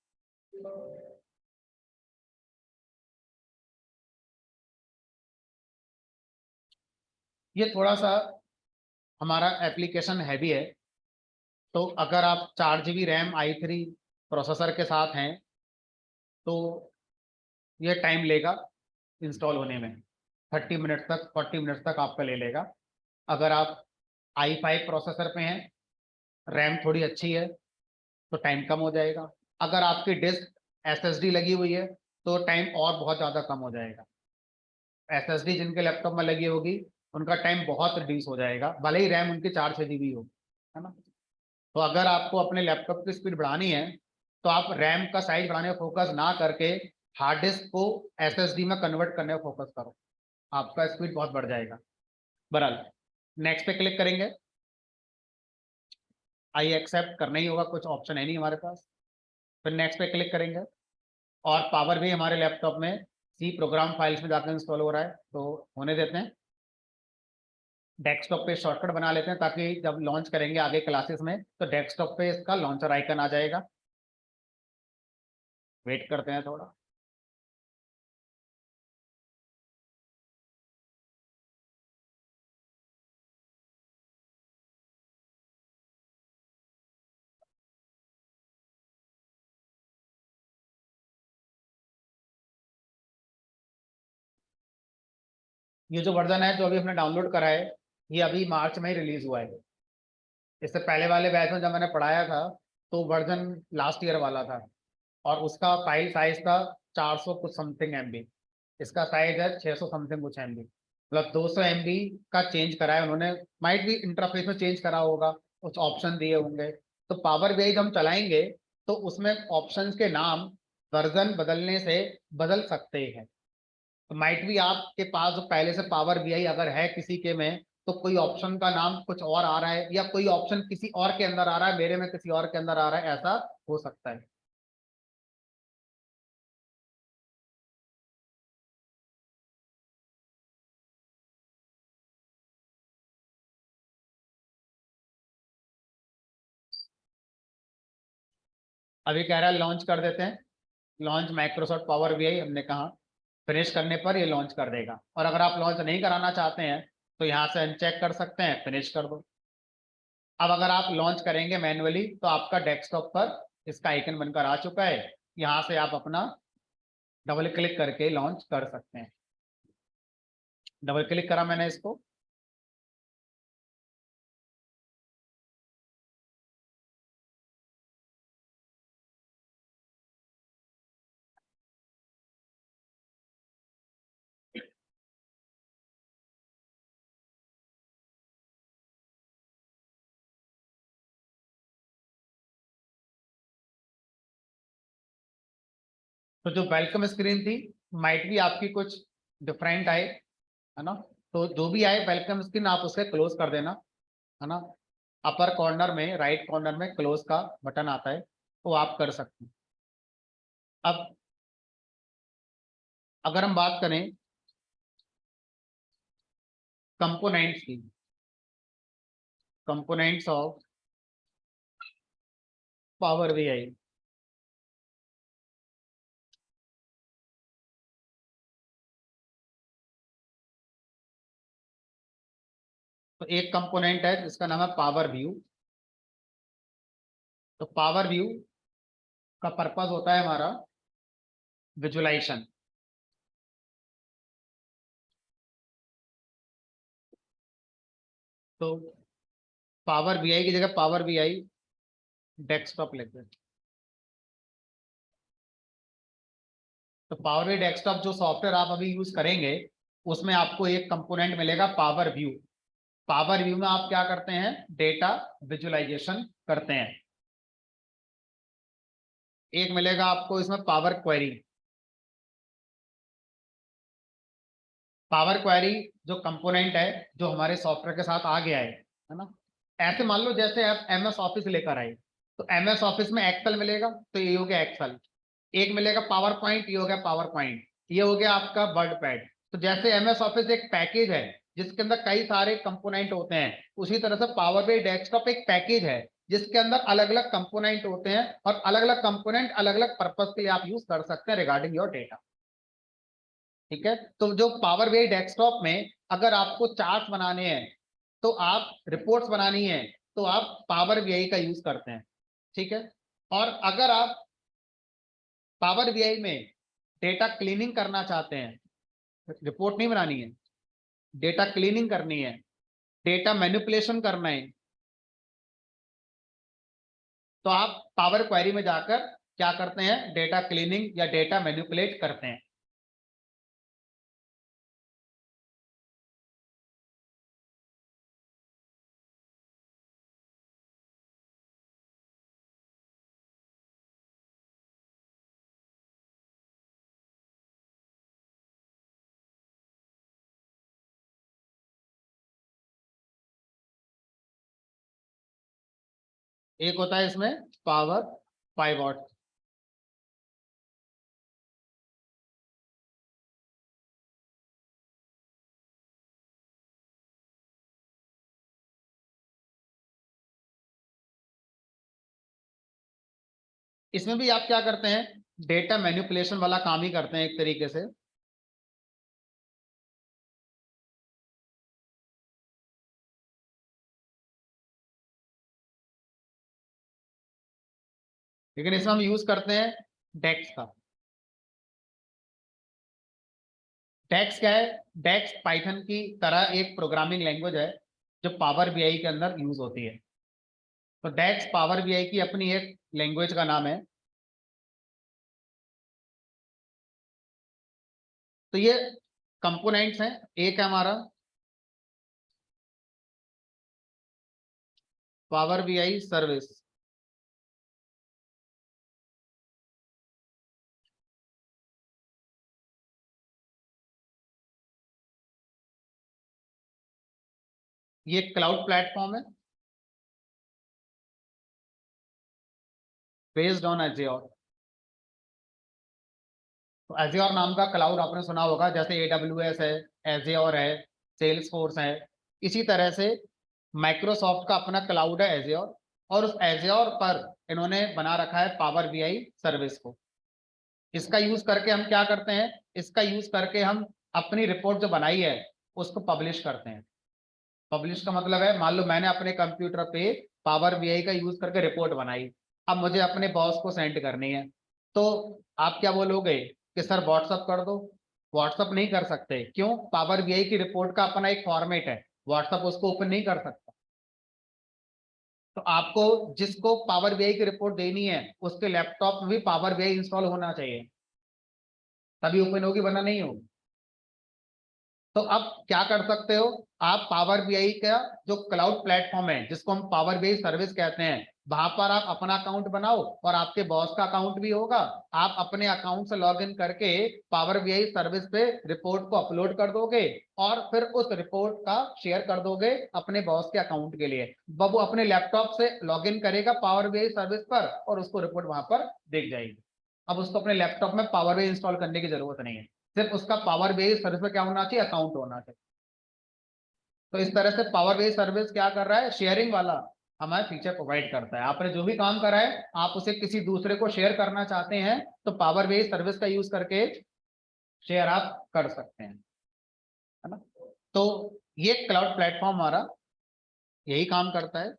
ये थोड़ा सा हमारा एप्लीकेशन हैवी है, तो अगर आप 4 GB रैम i3 प्रोसेसर के साथ हैं तो ये टाइम लेगा इंस्टॉल होने में, 30 मिनट तक 40 मिनट तक आपका ले लेगा। अगर आप i5 प्रोसेसर पे हैं, रैम थोड़ी अच्छी है, तो टाइम कम हो जाएगा। अगर आपकी डिस्क SSD लगी हुई है तो टाइम और बहुत ज़्यादा कम हो जाएगा। SSD जिनके लैपटॉप में लगी होगी उनका टाइम बहुत रिड्यूस हो जाएगा, भले ही रैम उनकी 4-6 GB हो, है ना। तो अगर आपको अपने लैपटॉप की स्पीड बढ़ानी है तो आप रैम का साइज बढ़ाने में फोकस ना करके हार्ड डिस्क को SSD में कन्वर्ट करने में फोकस करो, आपका स्पीड बहुत बढ़ जाएगा। बहरहाल नेक्स्ट पे क्लिक करेंगे, आई एक्सेप्ट करना ही होगा, कुछ ऑप्शन है नहीं हमारे पास। फिर नेक्स्ट पे क्लिक करेंगे और पावर भी हमारे लैपटॉप में सी प्रोग्राम फाइल्स में जाकर इंस्टॉल हो रहा है, तो होने देते हैं। डेस्कटॉप पे शॉर्टकट बना लेते हैं ताकि जब लॉन्च करेंगे आगे क्लासेस में तो डेस्कटॉप पे इसका लॉन्चर आइकन आ जाएगा। वेट करते हैं थोड़ा। ये जो वर्जन है जो अभी हमने डाउनलोड करा है, ये अभी मार्च में ही रिलीज हुआ है। इससे पहले वाले बैच में जब मैंने पढ़ाया था तो वर्जन लास्ट ईयर वाला था, और उसका फाइल साइज था 400 कुछ समथिंग MB। इसका साइज है 600 समथिंग कुछ MB, मतलब 200 MB का चेंज करा है उन्होंने। माइट भी इंटरफेस में चेंज करा होगा, कुछ ऑप्शन दिए होंगे। तो पावर BI जब हम चलाएंगे तो उसमें ऑप्शंस के नाम वर्जन बदलने से बदल सकते हैं। तो माइट भी आपके पास जो पहले से पावर BI अगर है किसी के में, तो कोई ऑप्शन का नाम कुछ और आ रहा है या कोई ऑप्शन किसी और के अंदर आ रहा है, मेरे में किसी और के अंदर आ रहा है, ऐसा हो सकता है। अभी कह रहा है लॉन्च कर देते हैं, लॉन्च माइक्रोसॉफ्ट पावर BI, हमने कहा फिनिश करने पर ये लॉन्च कर देगा। और अगर आप लॉन्च नहीं कराना चाहते हैं तो यहाँ से अनचेक कर सकते हैं, फिनिश कर दो। अब अगर आप लॉन्च करेंगे मैन्युअली तो आपका डेस्कटॉप पर इसका आइकन बनकर आ चुका है, यहाँ से आप अपना डबल क्लिक करके लॉन्च कर सकते हैं। डबल क्लिक करा मैंने इसको। तो जो वेलकम स्क्रीन थी माइट भी आपकी कुछ डिफरेंट आए, है ना। तो जो भी आए वेलकम स्क्रीन आप उसे क्लोज कर देना, है ना। अपर कॉर्नर में राइट कॉर्नर में क्लोज का बटन आता है, वो आप कर सकते हैं। अब अगर हम बात करें कंपोनेंट्स की, कंपोनेंट्स ऑफ पावर BI, तो एक कंपोनेंट है जिसका नाम है पावर व्यू। तो पावर व्यू का पर्पस होता है हमारा विजुअलाइजेशन। तो पावर बीआई की जगह पावर बीआई डेस्कटॉप लिख दें। तो पावर बीआई डेस्कटॉप जो सॉफ्टवेयर आप अभी यूज करेंगे उसमें आपको एक कंपोनेंट मिलेगा पावर व्यू। पावर व्यू में आप क्या करते हैं, डेटा विजुअलाइजेशन करते हैं। एक मिलेगा आपको इसमें पावर क्वेरी। पावर क्वेरी जो कंपोनेंट है जो हमारे सॉफ्टवेयर के साथ आ गया है ना। ऐसे मान लो जैसे आप एमएस ऑफिस लेकर आए, तो एमएस ऑफिस में एक्सेल मिलेगा, तो ये हो गया एक्सेल। एक मिलेगा पावर पॉइंट, ये हो गया पावर पॉइंट। ये हो गया आपका वर्ड पैड। तो जैसे एमएस ऑफिस एक पैकेज है जिसके अंदर कई सारे कंपोनेंट होते हैं, उसी तरह से पावर बीआई डेस्कटॉप एक पैकेज है जिसके अंदर अलग अलग कंपोनेंट होते हैं, और अलग अलग कंपोनेंट अलग अलग पर्पज के लिए आप यूज कर सकते हैं रिगार्डिंग योर डेटा। ठीक है, तो जो पावर बीआई डेस्कटॉप में अगर आपको चार्ट बनाने हैं, तो आप रिपोर्ट्स बनानी है, तो आप पावर बीआई का यूज करते हैं। ठीक है, और अगर आप पावर बीआई में डेटा क्लीनिंग करना चाहते हैं, रिपोर्ट नहीं बनानी है, डेटा क्लीनिंग करनी है, डेटा मैनिपुलेशन करना है, तो आप पावर क्वेरी में जाकर क्या करते हैं, डेटा क्लीनिंग या डेटा मैनिपुलेट करते हैं। एक होता है इसमें पावर पाइवॉट। इसमें भी आप क्या करते हैं, डेटा मैनिपुलेशन वाला काम ही करते हैं एक तरीके से। लेकिन इसमें हम यूज करते हैं डेक्स का। डेक्स क्या है, डेक्स पाइथन की तरह एक प्रोग्रामिंग लैंग्वेज है जो पावर बीआई के अंदर यूज होती है। तो डेक्स पावर बीआई की अपनी एक लैंग्वेज का नाम है। तो ये कंपोनेंट्स हैं। एक है हमारा पावर बीआई सर्विस। ये क्लाउड प्लेटफॉर्म है बेस्ड ऑन एज्योर। तो एज्योर नाम का क्लाउड आपने सुना होगा, जैसे एडब्ल्यूएस है, एज्योर है, सेल्स फोर्स है। इसी तरह से माइक्रोसॉफ्ट का अपना क्लाउड है एज्योर, और उस एज्योर पर इन्होंने बना रखा है पावर बीआई सर्विस को। इसका यूज करके हम क्या करते हैं, इसका यूज करके हम अपनी रिपोर्ट जो बनाई है उसको पब्लिश करते हैं। पब्लिश का मतलब है, मान लो मैंने अपने कंप्यूटर पे पावर बीआई का यूज करके रिपोर्ट बनाई, अब मुझे अपने बॉस को सेंड करनी है, तो आप क्या बोलोगे कि सर व्हाट्सअप कर दो। व्हाट्सअप नहीं कर सकते, क्यों, पावर बीआई की रिपोर्ट का अपना एक फॉर्मेट है, व्हाट्सअप उसको ओपन नहीं कर सकता। तो आपको जिसको पावर बीआई की रिपोर्ट देनी है उसके लैपटॉप में भी पावर बीआई इंस्टॉल होना चाहिए, तभी ओपन होगी, वरना नहीं होगी। तो अब क्या कर सकते हो, आप पावर बीआई का जो क्लाउड प्लेटफॉर्म है जिसको हम पावर बीआई सर्विस कहते हैं, वहां पर आप अपना अकाउंट बनाओ, और आपके बॉस का अकाउंट भी होगा। आप अपने अकाउंट से लॉग इन करके पावर बीआई सर्विस पे रिपोर्ट को अपलोड कर दोगे, और फिर उस रिपोर्ट का शेयर कर दोगे अपने बॉस के अकाउंट के लिए। वो अपने लैपटॉप से लॉग इन करेगा पावर बीआई सर्विस पर, और उसको रिपोर्ट वहां पर दिख जाएगी। अब उसको अपने लैपटॉप में पावर बीआई इंस्टॉल करने की जरूरत नहीं है, सिर्फ उसका पावर बेस्ड सर्विस में क्या होना चाहिए, अकाउंट होना चाहिए। तो इस तरह से पावर बेस्ड सर्विस क्या कर रहा है, शेयरिंग वाला हमारे फीचर प्रोवाइड करता है। आपने जो भी काम करा है आप उसे किसी दूसरे को शेयर करना चाहते हैं, तो पावर बेस्ड सर्विस का यूज करके शेयर आप कर सकते हैं, है ना। तो ये क्लाउड प्लेटफॉर्म हमारा यही काम करता है।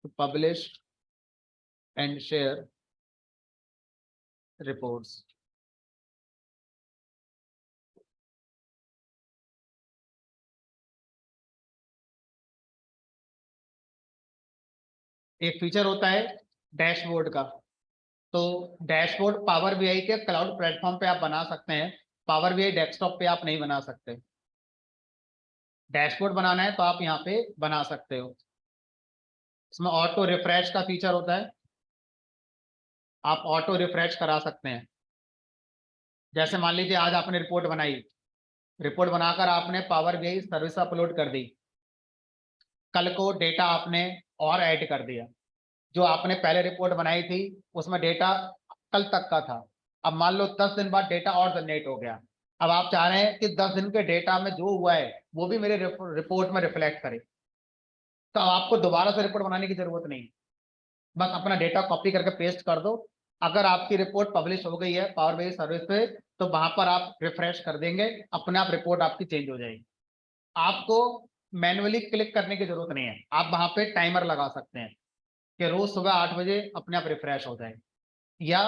to publish and share reports। एक फीचर होता है डैशबोर्ड का। तो डैशबोर्ड पावर बीआई के क्लाउड प्लेटफॉर्म पे आप बना सकते हैं, पावर बीआई डेस्कटॉप पे आप नहीं बना सकते। डैशबोर्ड बनाना है तो आप यहाँ पे बना सकते हो। इसमें ऑटो रिफ्रेश का फीचर होता है, आप ऑटो रिफ्रेश करा सकते हैं। जैसे मान लीजिए आज आपने रिपोर्ट बनाई, रिपोर्ट बनाकर आपने पावर बीआई सर्विस अपलोड कर दी, कल को डेटा आपने और ऐड कर दिया। जो आपने पहले रिपोर्ट बनाई थी उसमें डेटा कल तक का था, अब मान लो 10 दिन बाद डेटा और जनरेट हो गया। अब आप चाह रहे हैं कि 10 दिन के डेटा में जो हुआ है वो भी मेरे रिपोर्ट में रिफ्लेक्ट करे, तो अब आपको दोबारा से रिपोर्ट बनाने की जरूरत नहीं, बस अपना डेटा कॉपी करके पेस्ट कर दो। अगर आपकी रिपोर्ट पब्लिश हो गई है पावर बीआई सर्विस पे, तो वहां पर आप रिफ्रेश कर देंगे, अपने आप रिपोर्ट आपकी चेंज हो जाएगी। आपको मैन्युअली क्लिक करने की जरूरत नहीं है, आप वहां पे टाइमर लगा सकते हैं कि रोज सुबह 8 बजे अपने आप रिफ्रेश हो जाए, या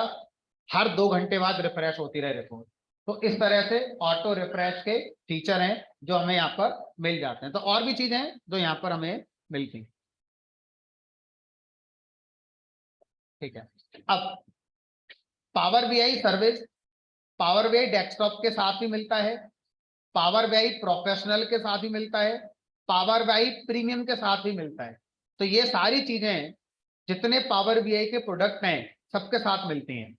हर 2 घंटे बाद रिफ्रेश होती रहे रिपोर्ट। तो इस तरह से ऑटो रिफ्रेश के फीचर हैं जो हमें यहाँ पर मिल जाते हैं। तो और भी चीजें हैं जो यहाँ पर हमें मिलती, ठीक है। अब power BI service power BI desktop के साथ भी मिलता है, पावर बीआई प्रोफेशनल के साथ भी मिलता है, पावर बीआई प्रीमियम के साथ भी मिलता है। तो ये सारी चीजें जितने पावर बीआई के प्रोडक्ट हैं सबके साथ मिलती हैं।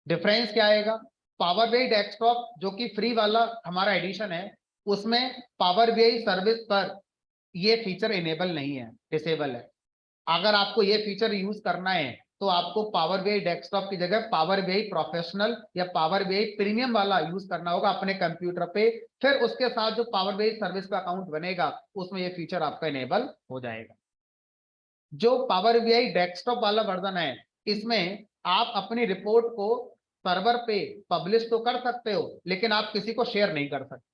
डिफरेंस क्या आएगा? पावर बीआई डेस्कटॉप जो कि फ्री वाला हमारा एडिशन है, उसमें पावर बीआई सर्विस पर ये फीचर इनेबल नहीं है, डिसेबल है। अगर आपको ये फीचर यूज करना है तो आपको पावर बीआई डेस्कटॉप की जगह पावर बीआई प्रोफेशनल या पावर बीआई प्रीमियम वाला यूज करना होगा अपने कंप्यूटर पे। फिर उसके साथ जो पावर बीआई सर्विस का अकाउंट बनेगा उसमें ये फीचर आपका इनेबल हो जाएगा। जो पावर बीआई डेस्कटॉप वाला वर्जन है, इसमें आप अपनी रिपोर्ट को सर्वर पे पब्लिश तो कर सकते हो, लेकिन आप किसी को शेयर नहीं कर सकते।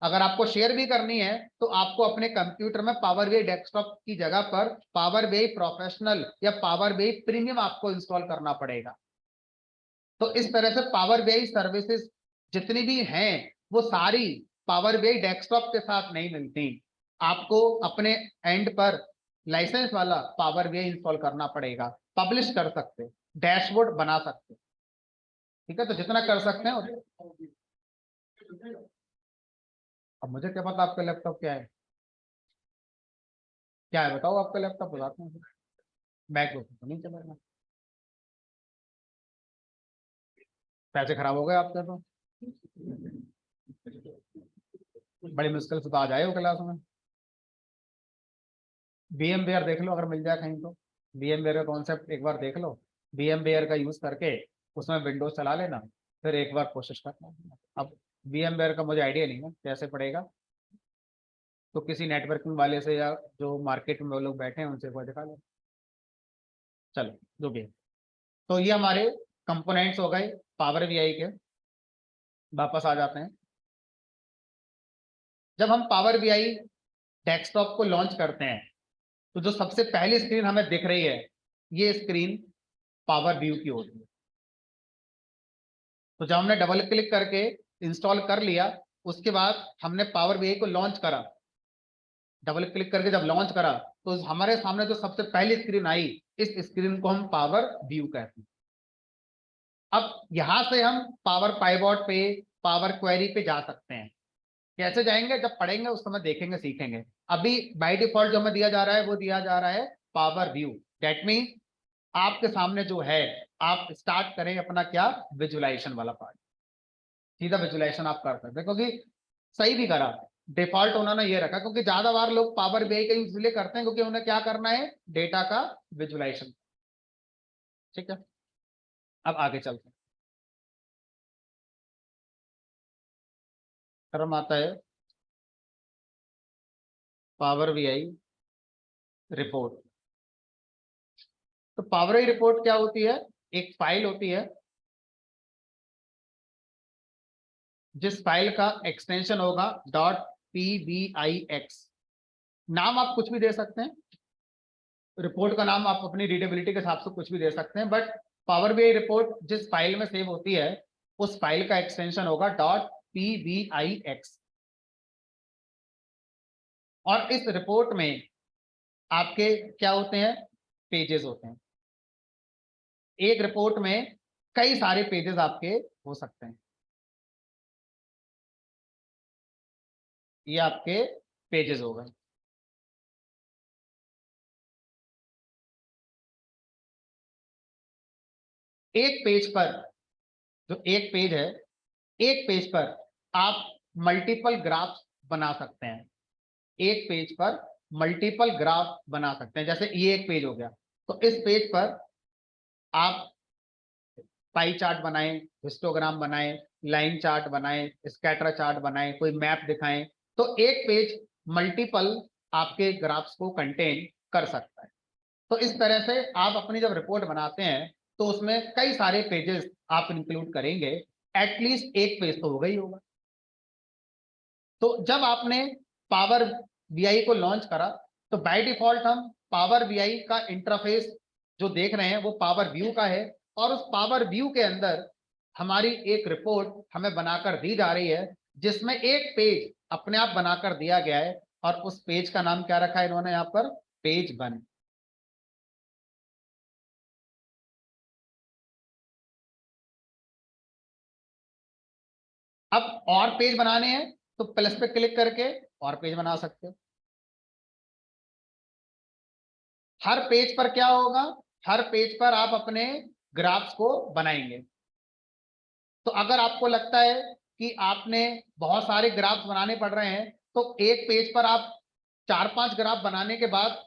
अगर आपको शेयर भी करनी है तो आपको अपने कंप्यूटर में पावर बीआई डेस्कटॉप की जगह पर पावर बीआई प्रोफेशनल या पावर बीआई प्रीमियम आपको इंस्टॉल करना पड़ेगा। तो इस तरह से पावर बीआई सर्विसेज जितनी भी हैं वो सारी पावर बीआई डेस्कटॉप के साथ नहीं मिलती, आपको अपने एंड पर लाइसेंस वाला पावर बीआई इंस्टॉल करना पड़ेगा। पब्लिश कर सकते, डैशबोर्ड बना सकते, ठीक है। तो जितना कर सकते हैं अब मुझे क्या पता आपका लैपटॉप क्या है, क्या है बताओ आपका लैपटॉप, बताते हैं। मैकबुक तो नहीं चलेगा, पैसे खराब हो गए आपके तो, बड़ी मुश्किल से तो आ जाए वो क्लास में। VMware देख लो अगर मिल जाए कहीं तो, VMware का कॉन्सेप्ट एक बार देख लो, VMware का यूज करके उसमें विंडोज चला लेना, फिर एक बार कोशिश करना। अब VMware का मुझे आइडिया नहीं है कैसे पड़ेगा, तो किसी नेटवर्किंग वाले से या जो मार्केट में वो लोग बैठे हैं उनसे एक बार दिखा लो। चलो जो भी है, तो ये हमारे कंपोनेंट्स हो गए पावर बीआई के। वापस आ जाते हैं, जब हम पावर बीआई डेस्कटॉप को लॉन्च करते हैं तो जो सबसे पहली स्क्रीन हमें दिख रही है ये स्क्रीन पावर व्यू की होती है। तो जब हमने डबल क्लिक करके इंस्टॉल कर लिया, उसके बाद हमने पावर बीआई को लॉन्च करा, डबल क्लिक करके जब लॉन्च करा तो हमारे सामने जो सबसे पहली स्क्रीन आई, इस स्क्रीन को हम पावर व्यू कहते हैं। अब यहां से हम पावर पाइवॉट पे, पावर क्वेरी पे जा सकते हैं। कैसे जाएंगे? जब पढ़ेंगे उस समय देखेंगे, सीखेंगे। अभी बाय डिफॉल्ट जो हमें दिया जा रहा है वो दिया जा रहा है पावर व्यू। दैट मीन आपके सामने जो है, आप स्टार्ट करें अपना क्या, विजुअलाइजेशन वाला पार्ट, सीधा विजुअलाइजेशन आप कर सकते हैं। क्योंकि सही भी करा, डिफॉल्ट उन्होंने ये रखा क्योंकि ज्यादा बार लोग पावर बीआई का यूज इसलिए करते हैं क्योंकि उन्हें क्या करना है, डेटा का विजुअलाइजेशन। ठीक है, अब आगे चलते हैं। क्रम आता है पावर बीआई रिपोर्ट। तो पावर बीआई रिपोर्ट क्या होती है? एक फाइल होती है जिस फाइल का एक्सटेंशन होगा .pbix। नाम आप कुछ भी दे सकते हैं, रिपोर्ट का नाम आप अपनी रीडेबिलिटी के हिसाब से कुछ भी दे सकते हैं, बट पावर बीआई रिपोर्ट जिस फाइल में सेव होती है उस फाइल का एक्सटेंशन होगा .pbix। और इस रिपोर्ट में आपके क्या होते हैं, पेजेस होते हैं। एक रिपोर्ट में कई सारे पेजेस आपके हो सकते हैं। ये आपके पेजेस हो गए। एक पेज पर, जो एक पेज है, एक पेज पर आप मल्टीपल ग्राफ बना सकते हैं। एक पेज पर मल्टीपल ग्राफ बना सकते हैं। जैसे ये एक पेज हो गया, तो इस पेज पर आप पाई चार्ट बनाएं, हिस्टोग्राम बनाएं, लाइन चार्ट बनाएं, स्कैटर चार्ट बनाएं, कोई मैप दिखाएं, तो एक पेज मल्टीपल आपके ग्राफ्स को कंटेन कर सकता है। तो इस तरह से आप अपनी जब रिपोर्ट बनाते हैं तो उसमें कई सारे पेजेस आप इंक्लूड करेंगे, एटलीस्ट एक पेज तो होगा ही होगा। तो जब आपने पावर बीआई को लॉन्च करा तो बाय डिफॉल्ट हम पावर बीआई का इंटरफेस जो देख रहे हैं वो पावर व्यू का है, और उस पावर व्यू के अंदर हमारी एक रिपोर्ट हमें बनाकर दी जा रही है, जिसमें एक पेज अपने आप बनाकर दिया गया है, और उस पेज का नाम क्या रखा है इन्होंने यहाँ पर, पेज 1। अब और पेज बनाने हैं तो प्लस पे क्लिक करके और पेज बना सकते हो। हर पेज पर क्या होगा, हर पेज पर आप अपने ग्राफ्स को बनाएंगे। तो अगर आपको लगता है कि आपने बहुत सारे ग्राफ्स बनाने पड़ रहे हैं, तो एक पेज पर आप 4-5 ग्राफ बनाने के बाद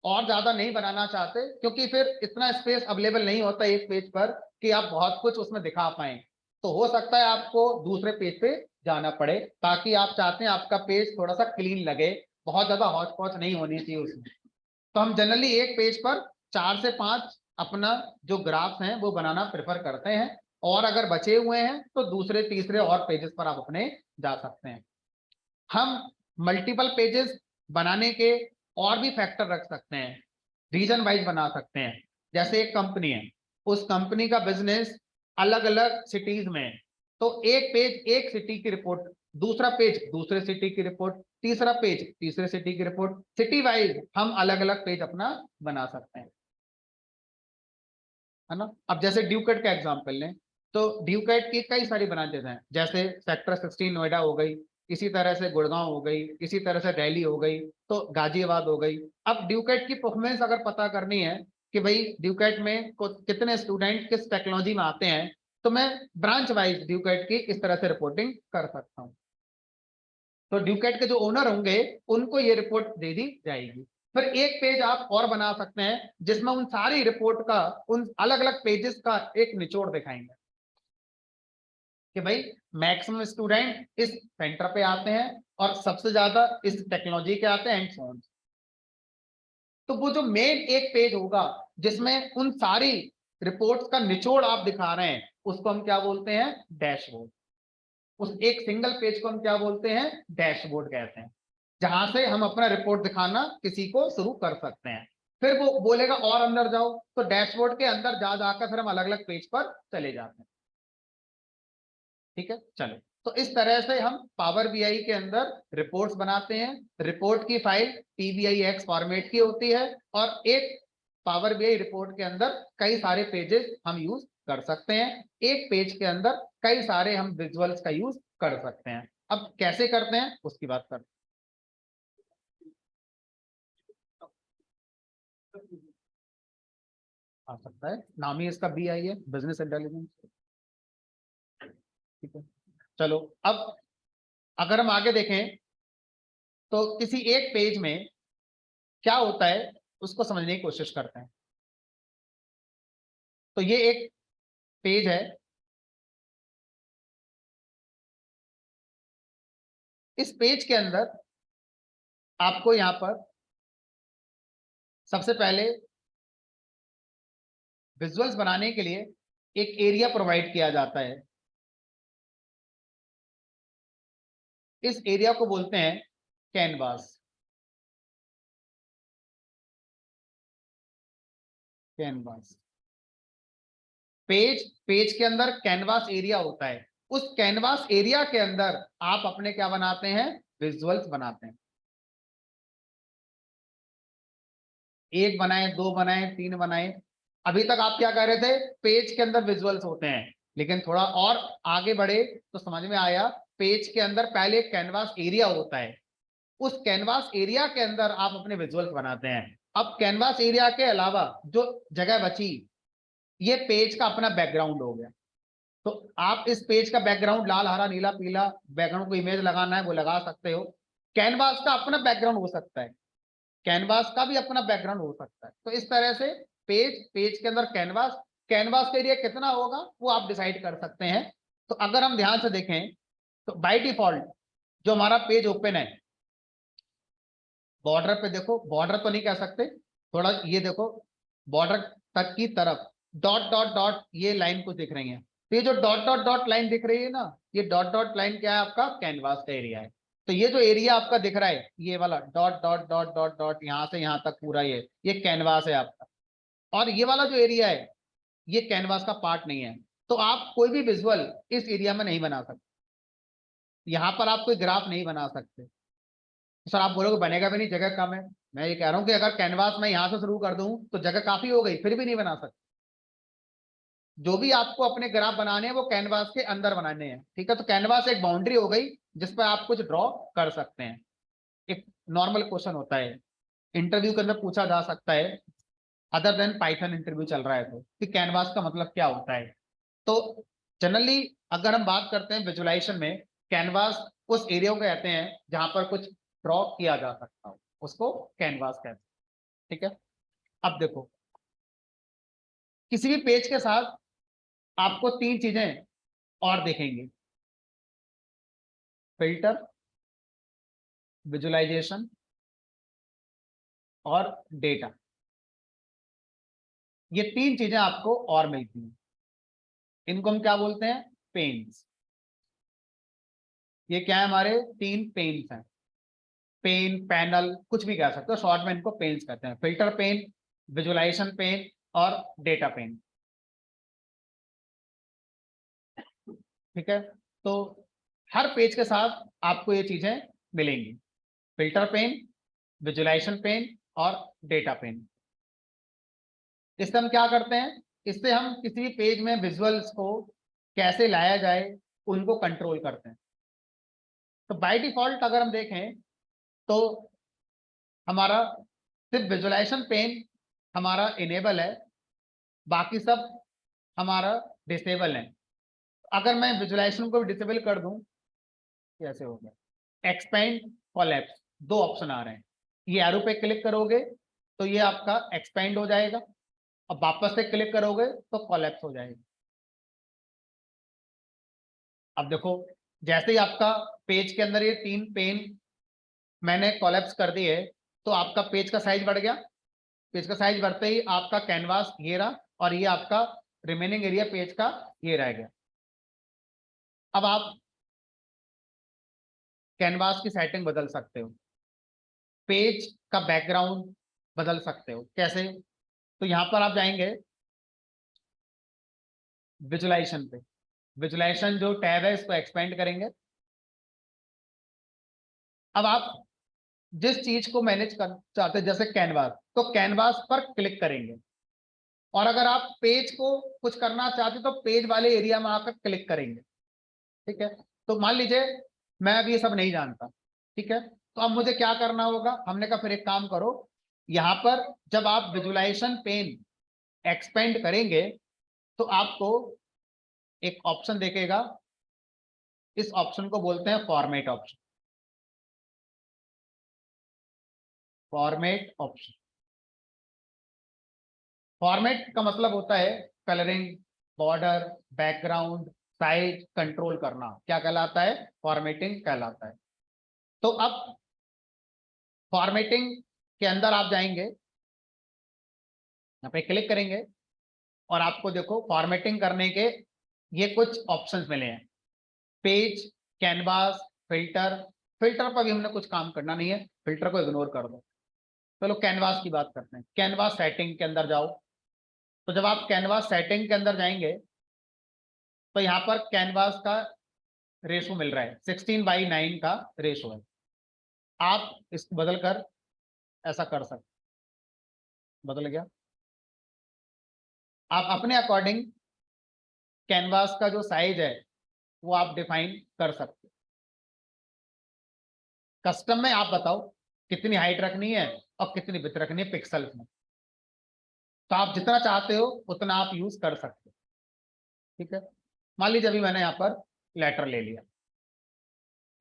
और ज्यादा नहीं बनाना चाहते, क्योंकि फिर इतना स्पेस अवेलेबल नहीं होता एक पेज पर कि आप बहुत कुछ उसमें दिखा पाए। तो हो सकता है आपको दूसरे पेज पे जाना पड़े, ताकि आप चाहते हैं आपका पेज थोड़ा सा क्लीन लगे, बहुत ज्यादा हौच पौच नहीं होनी चाहिए उसमें। तो हम जनरली एक पेज पर 4 से 5 अपना जो ग्राफ्स हैं वो बनाना प्रेफर करते हैं, और अगर बचे हुए हैं तो दूसरे तीसरे और पेजेस पर आप अपने जा सकते हैं। हम मल्टीपल पेजेस बनाने के और भी फैक्टर रख सकते हैं, रीजन वाइज बना सकते हैं। जैसे एक कंपनी है, उस कंपनी का बिजनेस अलग अलग सिटीज में है, तो एक पेज एक सिटी की रिपोर्ट, दूसरा पेज दूसरे सिटी की रिपोर्ट, तीसरा पेज तीसरे सिटी की रिपोर्ट, सिटी वाइज हम अलग अलग पेज अपना बना सकते हैं, है ना। अब जैसे ड्यूकेट का एग्जांपल लें, तो ड्यूकेट की कई सारी ब्रांचेस हैं, जैसे सेक्टर 16 नोएडा हो गई, इसी तरह से गुड़गांव हो गई, इसी तरह से दिल्ली हो गई, तो गाजियाबाद हो गई। अब ड्यूकेट की परफॉर्मेंस अगर पता करनी है कि भाई ड्यूकेट में कितने स्टूडेंट किस टेक्नोलॉजी में आते हैं, तो मैं ब्रांच वाइज ड्यूकेट की इस तरह से रिपोर्टिंग कर सकता हूँ। तो ड्यूकेट के जो ओनर होंगे उनको ये रिपोर्ट दे दी जाएगी। फिर एक पेज आप और बना सकते हैं जिसमें उन सारी रिपोर्ट का, उन अलग अलग पेजेस का एक निचोड़ दिखाएंगे कि भाई मैक्सिमम स्टूडेंट इस सेंटर पे आते हैं और सबसे ज्यादा इस टेक्नोलॉजी के आते हैं एंड सो ऑन। तो वो जो मेन एक पेज होगा जिसमें उन सारी रिपोर्ट्स का निचोड़ आप दिखा रहे हैं, उसको हम क्या बोलते हैं, डैशबोर्ड। उस एक सिंगल पेज को हम क्या बोलते हैं, डैशबोर्ड कहते हैं, जहां से हम अपना रिपोर्ट दिखाना किसी को शुरू कर सकते हैं। फिर वो बोलेगा और अंदर जाओ, तो डैशबोर्ड के अंदर जा जाकर फिर हम अलग अलग पेज पर चले जाते हैं। ठीक है, चलो। तो इस तरह से हम पावर बीआई के अंदर रिपोर्ट्स बनाते हैं। रिपोर्ट की फाइल PBIX फॉर्मेट की होती है, और एक पावर बीआई रिपोर्ट के अंदर कई सारे पेजेस हम यूज कर सकते हैं। एक पेज के अंदर कई सारे हम विजुअल्स का यूज कर सकते हैं। अब कैसे करते हैं उसकी बात करते हैं। आ सकता है, नाम ही इसका BI है, बिजनेस इंटेलिजेंस। ठीक है, चलो। अब अगर हम आगे देखें तो किसी एक पेज में क्या होता है उसको समझने की कोशिश करते हैं। तो ये एक पेज है, इस पेज के अंदर आपको यहां पर सबसे पहले विजुअल्स बनाने के लिए एक एरिया प्रोवाइड किया जाता है। इस एरिया को बोलते हैं कैनवास। कैनवास पेज, पेज के अंदर कैनवास एरिया होता है। उस कैनवास एरिया के अंदर आप अपने क्या बनाते हैं, विजुअल्स बनाते हैं। एक बनाए, दो बनाए, तीन बनाए। अभी तक आप क्या कह रहे थे, पेज के अंदर विजुअल्स होते हैं, लेकिन थोड़ा और आगे बढ़े तो समझ में आया पेज के अंदर पहले एक कैनवास एरिया होता है, उस कैनवास एरिया के अंदर आप अपने विजुअल्स बनाते हैं। अब कैनवास एरिया के अलावा जो जगह बची, ये पेज का अपना बैकग्राउंड हो गया। तो आप इस पेज का बैकग्राउंड लाल, हरा, नीला, पीला, बैकग्राउंड को इमेज लगाना है वो लगा सकते हो। कैनवास का अपना बैकग्राउंड हो सकता है, कैनवास का भी अपना बैकग्राउंड हो सकता है। तो इस तरह से पेज के अंदर कैनवास, कैनवास का एरिया कितना होगा वो आप डिसाइड कर सकते हैं। तो अगर हम ध्यान से देखें तो बाय डिफॉल्ट जो हमारा पेज ओपन है, बॉर्डर पे देखो, बॉर्डर तो नहीं कह सकते, थोड़ा ये देखो, बॉर्डर तक की तरफ डॉट डॉट डॉट ये लाइन कुछ दिख रही है। तो ये जो डॉट डॉट डॉट लाइन दिख रही है ना, ये डॉट डॉट लाइन क्या है, आपका कैनवास का एरिया है। तो ये जो एरिया आपका दिख रहा है, ये वाला dot dot dot dot dot यहाँ से यहाँ तक पूरा ये कैनवास है आपका। और ये वाला जो एरिया है, ये कैनवास का पार्ट नहीं है। तो आप कोई भी विजुअल इस एरिया में नहीं बना सकते, यहाँ पर आप कोई ग्राफ नहीं बना सकते। सर आप बोलोगे बनेगा भी नहीं, जगह कम है। मैं ये कह रहा हूं कि अगर कैनवास मैं यहां से शुरू कर दूं तो जगह काफी हो गई, फिर भी नहीं बना सकते। जो भी आपको अपने ग्राफ बनाने हैं वो कैनवास के अंदर बनाने हैं, ठीक है। तो कैनवास एक बाउंड्री हो गई जिस पर आप कुछ ड्रॉ कर सकते हैं। एक नॉर्मल क्वेश्चन होता है, इंटरव्यू के अंदर पूछा जा सकता है, अदर देन पाइथन इंटरव्यू चल रहा है तो, कि कैनवास का मतलब क्या होता है। तो जनरली अगर हम बात करते हैं विजुअलाइजेशन में, कैनवास उस एरिया को कहते हैं जहां पर कुछ ड्रॉ किया जा सकता हो, उसको कैनवास कहते हैं, ठीक है। अब देखो, किसी भी पेज के साथ आपको तीन चीजें और देखेंगे, फिल्टर, विजुअलाइजेशन और डेटा। ये तीन चीजें आपको और मिलती हैं, इनको हम क्या बोलते हैं, पेन्स। ये क्या है, हमारे तीन पेन्स हैं, पेन, पैनल, कुछ भी कह सकते हो, शॉर्ट में इनको पेन्स कहते हैं, फिल्टर पेन, विजुअलाइजेशन पेन और डेटा पेन, ठीक है। तो हर पेज के साथ आपको ये चीजें मिलेंगी, फिल्टर पेन, विजुअलाइजेशन पेन और डेटा पेन। इससे हम क्या करते हैं, इससे हम किसी भी पेज में विजुअल्स को कैसे लाया जाए उनको कंट्रोल करते हैं। तो बाय डिफॉल्ट अगर हम देखें तो हमारा सिर्फ विजुअलाइजेशन पेन हमारा इनेबल है, बाकी सब हमारा डिसेबल है। अगर मैं विजुअलाइजेशन को डिसेबल कर दूं, कैसे हो गया, एक्सपेंड, कोलैप्स, दो ऑप्शन आ रहे हैं। ये एरो पे क्लिक करोगे तो ये आपका एक्सपेंड हो जाएगा, अब वापस से क्लिक करोगे तो कोलैप्स हो जाएगा। अब देखो, जैसे ही आपका पेज के अंदर ये तीन पेन मैंने कोलैप्स कर दिए, तो आपका पेज का साइज बढ़ गया। पेज का साइज बढ़ते ही आपका कैनवास ये रहा, और ये आपका रिमेनिंग एरिया पेज का ये रह गया। अब आप कैनवास की सेटिंग बदल सकते हो, पेज का बैकग्राउंड बदल सकते हो, कैसे? तो यहां पर आप जाएंगे विजुअलाइजेशन पे, विजुअलाइजेशन जो टैब है इसको एक्सपेंड करेंगे। अब आप जिस चीज को मैनेज कर चाहते हैं, जैसे कैनवास, तो कैनवास पर क्लिक करेंगे, और अगर आप पेज को कुछ करना चाहते तो पेज वाले एरिया में आकर क्लिक करेंगे, ठीक है। तो मान लीजिए मैं अभी ये सब नहीं जानता, ठीक है, तो अब मुझे क्या करना होगा, हमने कहा फिर एक काम करो, यहां पर जब आप विजुअलाइजेशन पेन एक्सपेंड करेंगे तो आपको एक ऑप्शन देखेगा, इस ऑप्शन को बोलते हैं format option, format option. Format का मतलब होता है colouring, border, background, size control करना, क्या कहलाता है, फॉर्मेटिंग कहलाता है। तो अब फॉर्मेटिंग के अंदर आप जाएंगे, यहाँ पे क्लिक करेंगे, और आपको देखो फॉर्मेटिंग करने के ये कुछ ऑप्शंस मिले हैं, पेज, कैनवास, फिल्टर। फिल्टर पर भी हमने कुछ काम करना नहीं है, फिल्टर को इग्नोर कर दो। चलो कैनवास की बात करते हैं, कैनवास सेटिंग के अंदर जाओ। तो जब आप कैनवास सेटिंग के अंदर जाएंगे तो यहाँ पर कैनवास का रेशो मिल रहा है, 16:9 का रेशो है। आप इसको बदल कर ऐसा कर सकते, बदल गया। आप अपने अकॉर्डिंग कैनवास का जो साइज है वो आप डिफाइन कर सकते हो। कस्टम में आप बताओ कितनी हाइट रखनी है और कितनी विड्थ रखनी है पिक्सल्स में, तो आप जितना चाहते हो उतना आप यूज कर सकते हो। ठीक है, मान लीजिए अभी मैंने यहाँ पर लेटर ले लिया।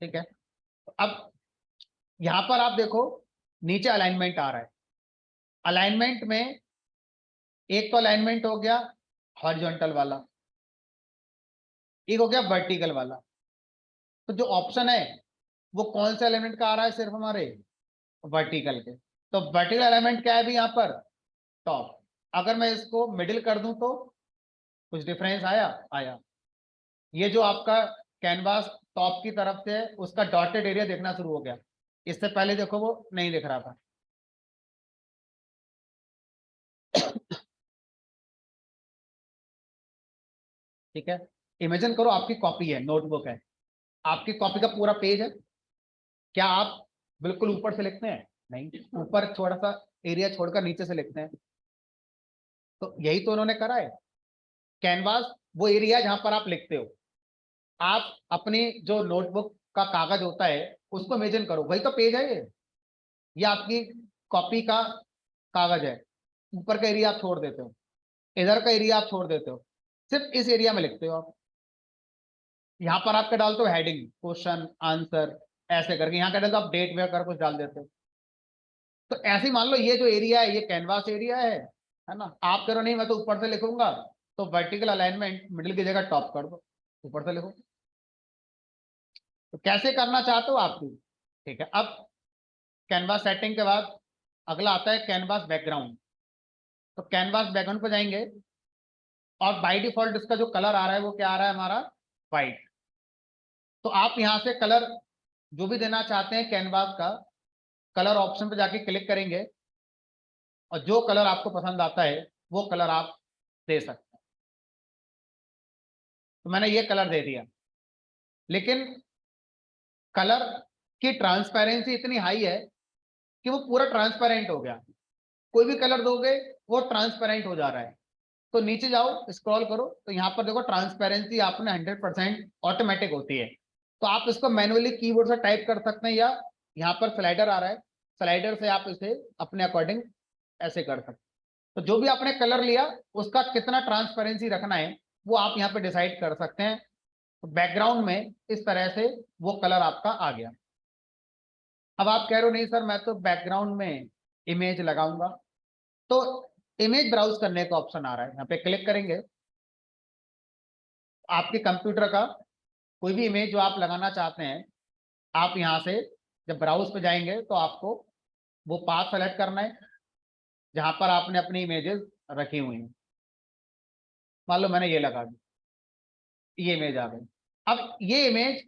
ठीक है, तो अब यहाँ पर आप देखो नीचे अलाइनमेंट आ रहा है। अलाइनमेंट में एक तो अलाइनमेंट हो गया हॉरिजॉन्टल वाला, एक हो गया वर्टिकल वाला। तो जो ऑप्शन है वो कौन से एलिमेंट का आ रहा है, सिर्फ हमारे वर्टिकल के। तो वर्टिकल एलिमेंट क्या है भी यहाँ पर, टॉप। अगर मैं इसको मिडिल कर दूं तो कुछ डिफरेंस आया, आया। ये जो आपका कैनवास टॉप की तरफ से उसका डॉटेड एरिया देखना शुरू हो गया, इससे पहले देखो वो नहीं दिख रहा था। ठीक है, इमेजिन करो आपकी कॉपी है, नोटबुक है, आपकी कॉपी का पूरा पेज है। क्या आप बिल्कुल ऊपर से लिखते हैं? नहीं, ऊपर थोड़ा सा एरिया छोड़कर नीचे से लिखते हैं। तो यही तो उन्होंने करा है। कैनवास वो एरिया जहां पर आप लिखते हो, आप अपनी जो नोटबुक का कागज होता है उसको इमेजिन करो, वही तो पेज है ये आपकी कॉपी का कागज है। ऊपर का एरिया आप छोड़ देते हो, इधर का एरिया आप छोड़ देते हो, सिर्फ इस एरिया में लिखते हो आप। यहाँ पर आपका डालते हो हेडिंग, क्वेश्चन आंसर, ऐसे करके यहाँ का डालते हो आप डेट वगैरह कुछ डाल देते हो। तो ऐसे ही मान लो ये जो एरिया है ये कैनवास एरिया है ना। आप करो नहीं मैं तो ऊपर से लिखूंगा, तो वर्टिकल अलाइनमेंट मिडिल की जगह टॉप कर दो, ऊपर से लिखो। तो कैसे करना चाहते हो आप भी। ठीक है, अब कैनवास सेटिंग के बाद अगला आता है कैनवास बैकग्राउंड। तो कैनवास बैकग्राउंड पर जाएंगे और बाय डिफॉल्ट इसका जो कलर आ रहा है वो क्या आ रहा है हमारा, व्हाइट। तो आप यहाँ से कलर जो भी देना चाहते हैं कैनवास का, कलर ऑप्शन पे जाके क्लिक करेंगे और जो कलर आपको पसंद आता है वो कलर आप दे सकते हैं। तो मैंने ये कलर दे दिया, लेकिन कलर की ट्रांसपेरेंसी इतनी हाई है कि वो पूरा ट्रांसपेरेंट हो गया। कोई भी कलर दोगे वो ट्रांसपेरेंट हो जा रहा है। तो नीचे जाओ, स्क्रॉल करो, तो यहाँ पर देखो ट्रांसपेरेंसी आपने 100% ऑटोमेटिक होती है। तो आप इसको मैनुअली कीबोर्ड से टाइप कर सकते हैं, या यहाँ पर स्लाइडर आ रहा है, स्लाइडर से आप इसे अपने अकॉर्डिंग ऐसे कर सकते हैं। तो जो भी आपने कलर लिया उसका कितना ट्रांसपेरेंसी रखना है वो आप यहाँ पे डिसाइड कर सकते हैं। तो बैकग्राउंड में इस तरह से वो कलर आपका आ गया। अब आप कह रहे हो नहीं सर मैं तो बैकग्राउंड में इमेज लगाऊंगा, तो इमेज ब्राउज करने का ऑप्शन आ रहा है, यहाँ पे क्लिक करेंगे। आपके कंप्यूटर का कोई भी इमेज जो आप लगाना चाहते हैं, आप यहाँ से जब ब्राउज पे जाएंगे तो आपको वो पाथ सेलेक्ट करना है जहां पर आपने अपनी इमेजेस रखी हुई हैं। मान लो मैंने ये लगा दी, ये इमेज आ गई। अब ये इमेज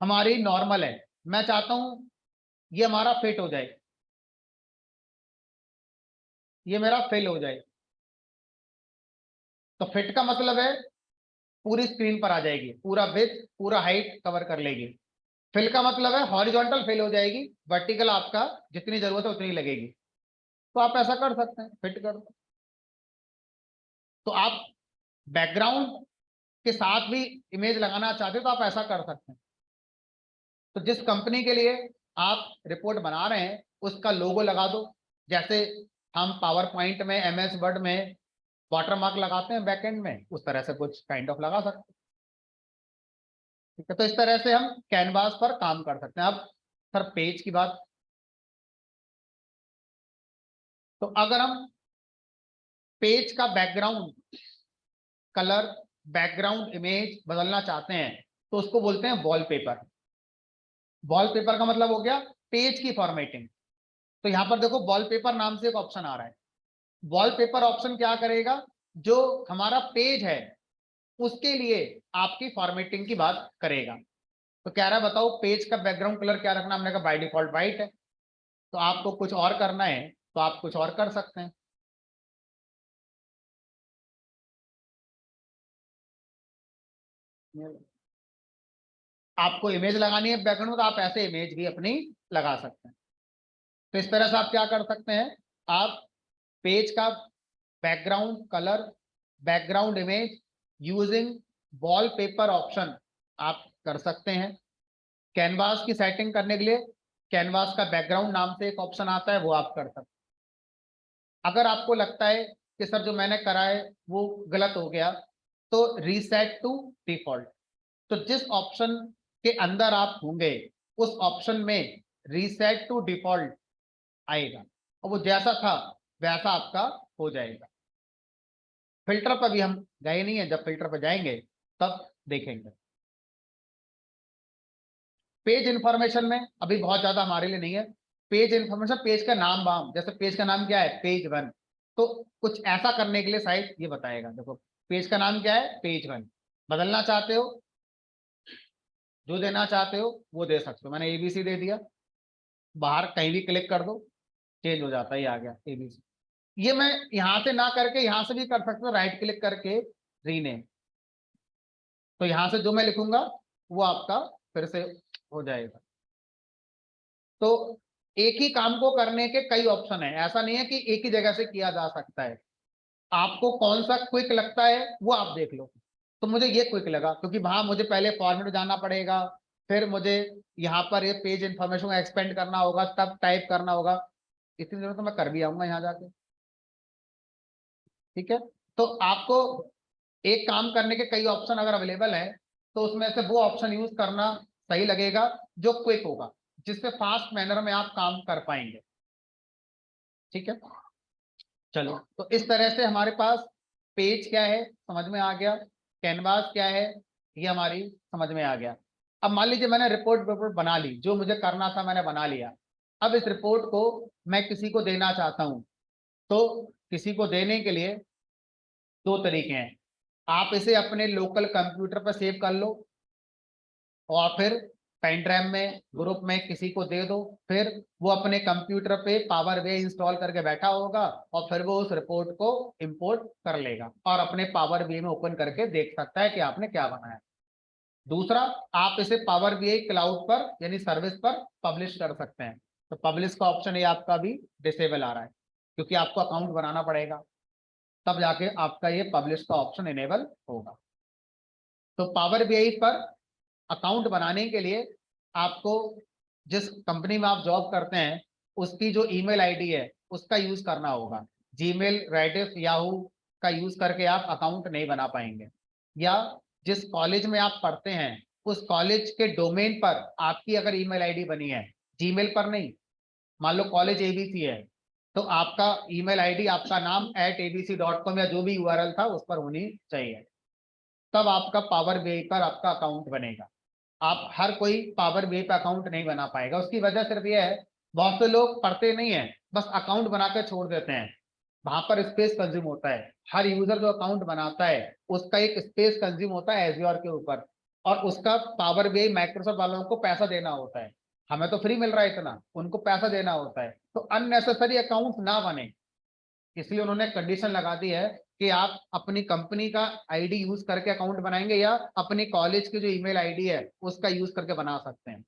हमारी नॉर्मल है, मैं चाहता हूं ये हमारा फिट हो जाए, ये मेरा फिल हो जाए। तो फिट का मतलब है पूरी स्क्रीन पर आ जाएगी, पूरा विड्थ पूरा हाइट कवर कर लेगी। फिल का मतलब है हॉरिजॉन्टल फिल हो जाएगी, वर्टिकल आपका जितनी जरूरत है उतनी लगेगी। तो आप ऐसा कर सकते हैं, फिट कर दो। तो आप बैकग्राउंड के साथ भी इमेज लगाना चाहते हो तो आप ऐसा कर सकते हैं। तो जिस कंपनी के लिए आप रिपोर्ट बना रहे हैं उसका लोगो लगा दो, जैसे हम पावर पॉइंट में MS वर्ड में वाटरमार्क लगाते हैं बैकएंड में, उस तरह से कुछ काइंड ऑफ लगा सकते हैं। ठीक है, तो इस तरह से हम कैनवास पर काम कर सकते हैं। अब सर पेज की बात, तो अगर हम पेज का बैकग्राउंड कलर, बैकग्राउंड इमेज बदलना चाहते हैं तो उसको बोलते हैं वॉलपेपर। वॉलपेपर का मतलब हो गया पेज की फॉर्मेटिंग। तो यहां पर देखो वॉलपेपर नाम से एक ऑप्शन आ रहा है। वॉलपेपर ऑप्शन क्या करेगा, जो हमारा पेज है उसके लिए आपकी फॉर्मेटिंग की बात करेगा। तो कह रहा है बताओ पेज का बैकग्राउंड कलर क्या रखना, हमने कहा बाय डिफॉल्ट व्हाइट है। तो आपको कुछ और करना है तो आप कुछ और कर सकते हैं। आपको इमेज लगानी है बैकग्राउंड में तो आप ऐसे इमेज भी अपनी लगा सकते हैं। तो इस तरह से आप क्या कर सकते हैं, आप पेज का background colour, background image using wallpaper option आप कर सकते हैं। कैनवास की सेटिंग करने के लिए कैनवास का बैकग्राउंड नाम से एक ऑप्शन आता है, वो आप कर सकते हैं। अगर आपको लगता है कि सर जो मैंने करा है वो गलत हो गया, तो रीसेट टू डिफॉल्ट, तो जिस ऑप्शन के अंदर आप होंगे उस ऑप्शन में रीसेट टू डिफॉल्ट आएगा और वो जैसा था वैसा आपका हो जाएगा। फिल्टर पर भी हम गए नहीं है, जब फिल्टर पर जाएंगे तब देखेंगे। पेज इंफॉर्मेशन में अभी बहुत ज्यादा हमारे लिए नहीं है। पेज इंफॉर्मेशन, पेज का नाम वाम, जैसे पेज का नाम क्या है, पेज 1, तो कुछ ऐसा करने के लिए शायद ये बताएगा। देखो पेज का नाम क्या है, पेज 1, बदलना चाहते हो, जो देना चाहते हो वो दे सकते हो। मैंने एबीसी दे दिया, बाहर कहीं भी क्लिक कर दो चेंज हो जाता है, ये आ गया एबीसी। ये मैं यहां से ना करके यहां से भी कर सकता हूँ, राइट क्लिक करके रीनेम, तो यहां से जो मैं लिखूंगा वो आपका फिर से हो जाएगा। तो एक ही काम को करने के कई ऑप्शन है, ऐसा नहीं है कि एक ही जगह से किया जा सकता है। आपको कौन सा क्विक लगता है वो आप देख लो। तो मुझे ये क्विक लगा क्योंकि वहां मुझे पहले फॉर्मेट जाना पड़ेगा, फिर मुझे यहाँ पर ये पेज इंफॉर्मेशन एक्सपेंड करना होगा, तब टाइप करना होगा। इतनी देर में तो मैं कर भी आऊंगा यहाँ जाके। ठीक है, तो आपको एक काम करने के कई ऑप्शन अगर अवेलेबल है तो उसमें से वो ऑप्शन यूज करना सही लगेगा जो क्विक होगा, जिससे फास्ट मैनर में आप काम कर पाएंगे। ठीक है, चलो तो इस तरह से हमारे पास पेज क्या है समझ में आ गया, कैनवास क्या है ये हमारी समझ में आ गया। अब मान लीजिए मैंने रिपोर्ट बना ली, जो मुझे करना था मैंने बना लिया। अब इस रिपोर्ट को मैं किसी को देना चाहता हूं, तो किसी को देने के लिए दो तरीके हैं। आप इसे अपने लोकल कंप्यूटर पर सेव कर लो और फिर पेन ड्राइव में ग्रुप में किसी को दे दो, फिर वो अपने कंप्यूटर पे पावर वे इंस्टॉल करके बैठा होगा और फिर वो उस रिपोर्ट को इंपोर्ट कर लेगा और अपने पावर बी में ओपन करके देख सकता है कि आपने क्या बनाया। दूसरा, आप इसे पावर बीआई क्लाउड पर यानी सर्विस पर पब्लिश कर सकते हैं। तो पब्लिश का ऑप्शन ये आपका भी डिसेबल आ रहा है क्योंकि आपको अकाउंट बनाना पड़ेगा, तब जाके आपका ये पब्लिश का ऑप्शन इनेबल होगा। तो पावर बीआई पर अकाउंट बनाने के लिए आपको जिस कंपनी में आप जॉब करते हैं उसकी जो ईमेल आईडी है उसका यूज करना होगा। जीमेल, रेडिफ, याहू का यूज करके आप अकाउंट नहीं बना पाएंगे। या जिस कॉलेज में आप पढ़ते हैं उस कॉलेज के डोमेन पर आपकी अगर ईमेल आईडी बनी है, जीमेल पर नहीं। मान लो कॉलेज एबीसी है तो आपका ईमेल आईडी आपका नाम @abc.com या जो भी यूआरएल था उस पर होनी चाहिए, तब आपका पावर बीआई पर आपका अकाउंट बनेगा। आप हर कोई पावर बीआई पे अकाउंट नहीं बना पाएगा। उसकी वजह सिर्फ यह है, बहुत से लोग पढ़ते नहीं है, बस अकाउंट बनाकर छोड़ देते हैं। वहां पर स्पेस कंज्यूम होता है। हर यूजर जो अकाउंट बनाता है उसका एक स्पेस कंज्यूम होता है एज्योर के ऊपर, और उसका पावर बीआई माइक्रोसॉफ्ट वालों को पैसा देना होता है। हमें तो फ्री मिल रहा है इतना, उनको पैसा देना होता है। तो अननेसेसरी अकाउंट ना बने, इसलिए उन्होंने कंडीशन लगा दी है कि आप अपनी कंपनी का आईडी यूज करके अकाउंट बनाएंगे या अपनी कॉलेज की जो ईमेल आईडी है उसका यूज करके बना सकते हैं।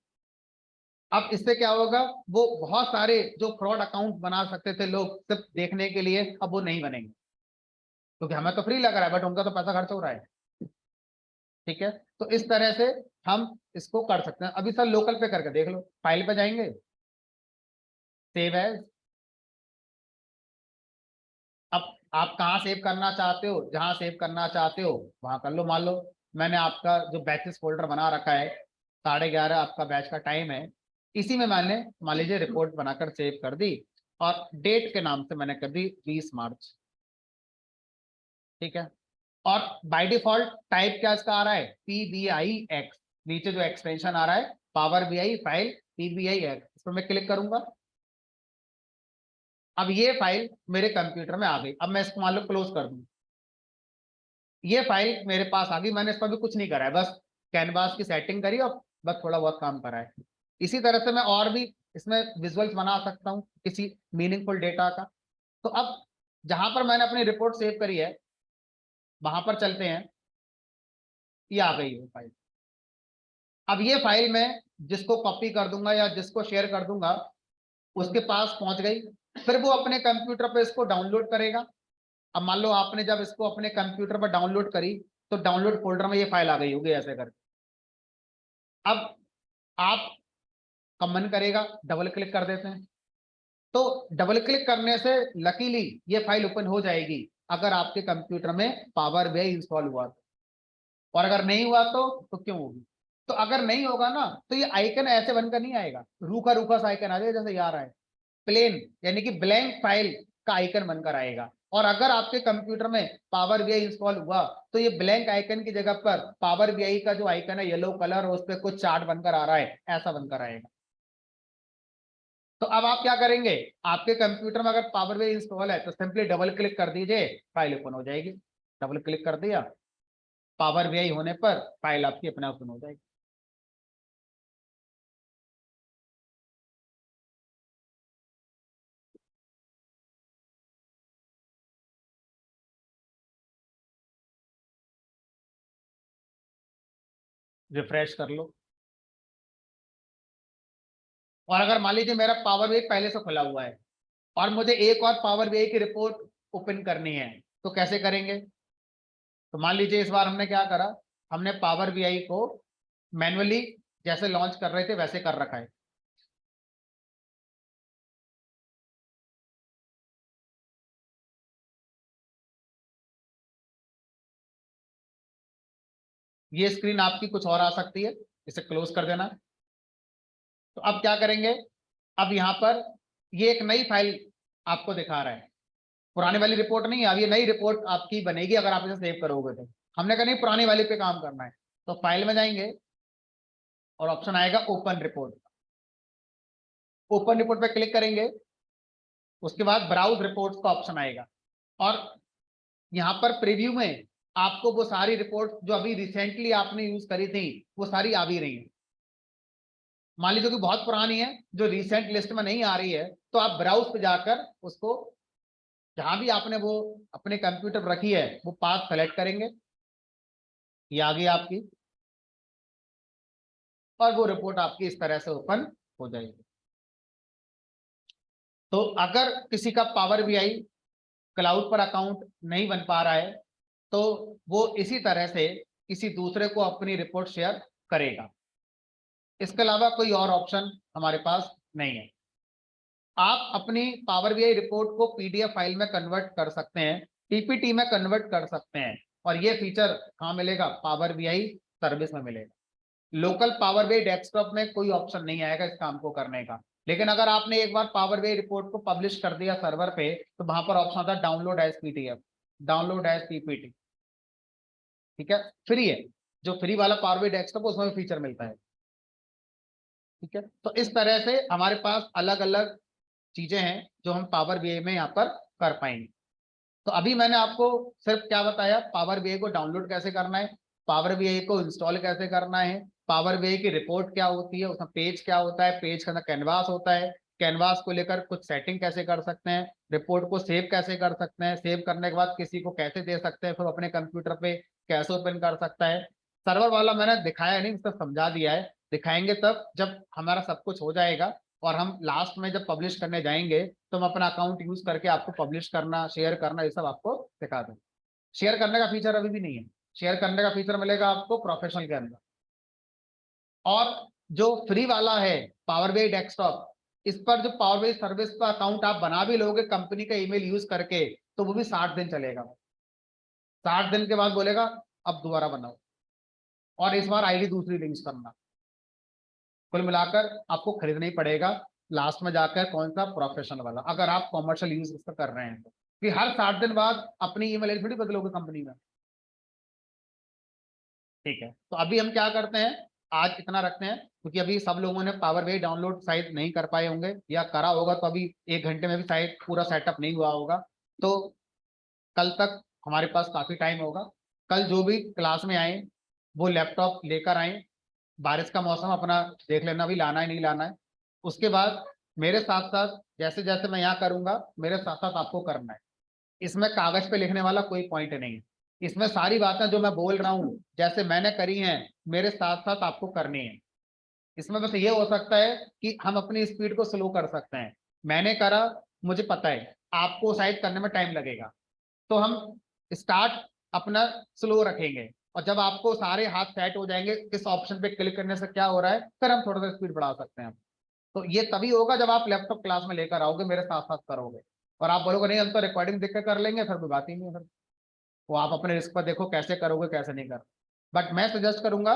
अब इससे क्या होगा, वो बहुत सारे जो फ्रॉड अकाउंट बना सकते थे लोग सिर्फ देखने के लिए, अब वो नहीं बनेंगे क्योंकि हमें तो फ्री लग रहा है बट उनका तो पैसा खर्च हो रहा है। ठीक है, तो इस तरह से हम इसको कर सकते हैं। अभी सर लोकल पे करके देख लो, फाइल पे जाएंगे, सेव एज। अब आप कहाँ सेव करना चाहते हो, जहां सेव करना चाहते हो वहां कर लो। मान लो मैंने आपका जो बैचेस फोल्डर बना रखा है, 11:30 आपका बैच का टाइम है, इसी में मैंने मान लीजिए रिपोर्ट बनाकर सेव कर दी और डेट के नाम से मैंने कर दी 20 मार्च। ठीक है, और बाय डिफॉल्ट टाइप क्या इसका आ रहा है, PBIX, नीचे जो एक्सटेंशन आ रहा है पावर बीआई फाइल PBIX, इस पर मैं क्लिक करूंगा। अब ये फाइल मेरे कंप्यूटर में आ गई। अब मैं इसको मान लो क्लोज कर दूं, ये फाइल मेरे पास आ गई। मैंने इस पर भी कुछ नहीं करा है, बस कैनवास की सेटिंग करी और बस थोड़ा बहुत काम करा है। इसी तरह से मैं और भी इसमें विजुअल्स बना सकता हूँ किसी मीनिंगफुल डेटा का। तो अब जहां पर मैंने अपनी रिपोर्ट सेव करी है वहां पर चलते हैं, ये आ गई है फाइल। अब ये फाइल मैं जिसको कॉपी कर दूंगा या जिसको शेयर कर दूंगा उसके पास पहुंच गई। फिर वो अपने कंप्यूटर पे इसको डाउनलोड करेगा। अब मान लो आपने जब इसको अपने कंप्यूटर पर डाउनलोड करी तो डाउनलोड फोल्डर में ये फाइल आ गई होगी ऐसे करके। अब आप का मन करेगा डबल क्लिक कर देते हैं, तो डबल क्लिक करने से लकीली ये फाइल ओपन हो जाएगी अगर आपके कंप्यूटर में पावर बीआई इंस्टॉल हुआ तो। और अगर नहीं हुआ तो क्यों होगी? तो अगर नहीं होगा ना तो ये आइकन ऐसे बनकर नहीं आएगा, रूखा रूखा सा आइकन आ जाएगा जैसे यार है, प्लेन यानी कि ब्लैंक फाइल का आइकन बनकर आएगा। और अगर आपके कंप्यूटर में पावर बीआई इंस्टॉल हुआ तो ये ब्लैंक आइकन की जगह पर पावर बीआई का जो आइकन है येलो कलर, उस पर कुछ चार्ट बनकर आ रहा है, ऐसा बनकर आएगा। तो अब आप क्या करेंगे, आपके कंप्यूटर में अगर पावर बीआई इंस्टॉल है तो सिंपली डबल क्लिक कर दीजिए, फाइल ओपन हो जाएगी। डबल क्लिक कर दिया, पावर बीआई होने पर फाइल आपकी अपने आप ओपन हो जाएगी। रिफ्रेश कर लो। और अगर मान लीजिए मेरा पावर बीआई पहले से खुला हुआ है और मुझे एक और पावर बीआई की रिपोर्ट ओपन करनी है, तो कैसे करेंगे? तो मान लीजिए इस बार हमने क्या करा, हमने पावर बीआई को मैन्युअली जैसे लॉन्च कर रहे थे वैसे कर रखा है। ये स्क्रीन आपकी कुछ और आ सकती है, इसे क्लोज कर देना। तो अब क्या करेंगे, अब यहाँ पर ये एक नई फाइल आपको दिखा रहा है, पुरानी वाली रिपोर्ट नहीं है। अब ये नई रिपोर्ट आपकी बनेगी अगर आप इसे सेव करोगे तो। हमने कहा नहीं, पुरानी वाली पे काम करना है, तो फाइल में जाएंगे और ऑप्शन आएगा ओपन रिपोर्ट। ओपन रिपोर्ट पे क्लिक करेंगे, उसके बाद ब्राउज रिपोर्ट्स का ऑप्शन आएगा और यहाँ पर प्रीव्यू में आपको वो सारी रिपोर्ट जो अभी रिसेंटली आपने यूज करी थी वो सारी आ भी रही है। मान लीजिए कि बहुत पुरानी है जो रिसेंट लिस्ट में नहीं आ रही है, तो आप ब्राउज पे जाकर उसको जहां भी आपने वो अपने कंप्यूटर पर रखी है वो पाथ सेलेक्ट करेंगे, ये आ गई आपकी, और वो रिपोर्ट आपकी इस तरह से ओपन हो जाएगी। तो अगर किसी का पावर बीआई क्लाउड पर अकाउंट नहीं बन पा रहा है तो वो इसी तरह से किसी दूसरे को अपनी रिपोर्ट शेयर करेगा। इसके अलावा कोई और ऑप्शन हमारे पास नहीं है। आप अपनी पावर बीआई रिपोर्ट को पीडीएफ फाइल में कन्वर्ट कर सकते हैं, पीपीटी में कन्वर्ट कर सकते हैं, और ये फीचर कहाँ मिलेगा, पावर बीआई सर्विस में मिलेगा। लोकल पावर बीआई डेस्कटॉप में कोई ऑप्शन नहीं आएगा इस काम को करने का। लेकिन अगर आपने एक बार पावर बीआई रिपोर्ट को पब्लिश कर दिया सर्वर पे तो वहां पर ऑप्शन आता है download as PDF, download as PPT. ठीक है, फ्री है, जो फ्री वाला पावर बीआई डेस्कटॉप उसमें भी फीचर मिलता है। ठीक है, तो इस तरह से हमारे पास अलग अलग चीजें हैं जो हम पावर बीआई में यहाँ पर कर पाएंगे। तो अभी मैंने आपको सिर्फ क्या बताया, पावर बीआई को डाउनलोड कैसे करना है, पावर बीआई को इंस्टॉल कैसे करना है, पावर बीआई की रिपोर्ट क्या होती है, उसमें पेज क्या होता है, पेज के अंदर कैनवास होता है, कैनवास को लेकर कुछ सेटिंग कैसे कर सकते हैं, रिपोर्ट को सेव कैसे कर सकते हैं, सेव करने के बाद किसी को कैसे दे सकते हैं, फिर अपने कंप्यूटर पे कैसे ओपन कर सकता है। सर्वर वाला मैंने दिखाया नहीं, सिर्फ समझा दिया है, दिखाएंगे तब जब हमारा सब कुछ हो जाएगा और हम लास्ट में जब पब्लिश करने जाएंगे तो हम अपना अकाउंट यूज करके आपको पब्लिश करना, शेयर करना, ये सब आपको सिखा दें। शेयर करने का फीचर अभी भी नहीं है, शेयर करने का फीचर मिलेगा आपको प्रोफेशनल के अंदर। और जो फ्री वाला है पावर बीआई डेस्कटॉप, इस पर जो पावर बीआई सर्विस का अकाउंट आप बना भी लोगे कंपनी का ईमेल यूज करके तो वो भी 60 दिन चलेगा। 60 दिन के बाद बोलेगा अब दोबारा बनाओ और इस बार आईडी दूसरी लिंक करना। कुल मिलाकर आपको खरीदना ही पड़ेगा लास्ट में जाकर कौन सा, प्रोफेशनल वाला, अगर आप कॉमर्शियल यूज इसका कर रहे हैं तो। कि हर 60 दिन बाद अपनी ईमेल आईडी थोड़ी बदलोगे कंपनी में। ठीक है, तो अभी हम क्या करते हैं, आज इतना रखते हैं क्योंकि अभी सब लोगों ने पावर बीआई डाउनलोड शायद नहीं कर पाए होंगे, या करा होगा तो अभी 1 घंटे में भी शायद पूरा सेटअप नहीं हुआ होगा। तो कल तक हमारे पास काफी टाइम होगा। कल जो भी क्लास में आए वो लैपटॉप लेकर आए, बारिश का मौसम अपना देख लेना भी लाना है नहीं लाना है। उसके बाद मेरे साथ साथ जैसे जैसे मैं यहाँ करूंगा मेरे साथ साथ आपको करना है। इसमें कागज पे लिखने वाला कोई पॉइंट नहीं है, इसमें सारी बातें जो मैं बोल रहा हूँ जैसे मैंने करी हैं मेरे साथ साथ आपको करनी है। इसमें बस ये हो सकता है कि हम अपनी स्पीड को स्लो कर सकते हैं। मैंने करा मुझे पता है आपको शायद करने में टाइम लगेगा, तो हम स्टार्ट अपना स्लो रखेंगे, और जब आपको सारे हाथ सेट हो जाएंगे किस ऑप्शन पे क्लिक करने से क्या हो रहा है, फिर हम थोड़ा सा स्पीड बढ़ा सकते हैं। तो ये तभी होगा जब आप लैपटॉप क्लास में लेकर आओगे, मेरे साथ साथ करोगे, और आप बोलोगे नहीं हम तो रिकॉर्डिंग देख के कर लेंगे, फिर कोई बात ही नहीं है। फिर वो आप अपने रिस्क पर देखो कैसे करोगे कैसे नहीं कर। बट मैं सजेस्ट करूंगा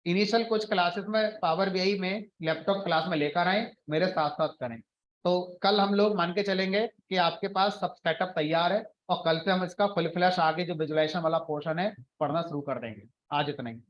इनिशियल कुछ क्लासेस में पावर बीआई में लैपटॉप क्लास में लेकर आए, मेरे साथ साथ करें। तो कल हम लोग मान के चलेंगे कि आपके पास सब सेटअप तैयार है, और कल से हम इसका फुल फ्लैश आगे जो विजुलाइजेशन वाला पोर्शन है पढ़ना शुरू कर देंगे। आज इतना ही।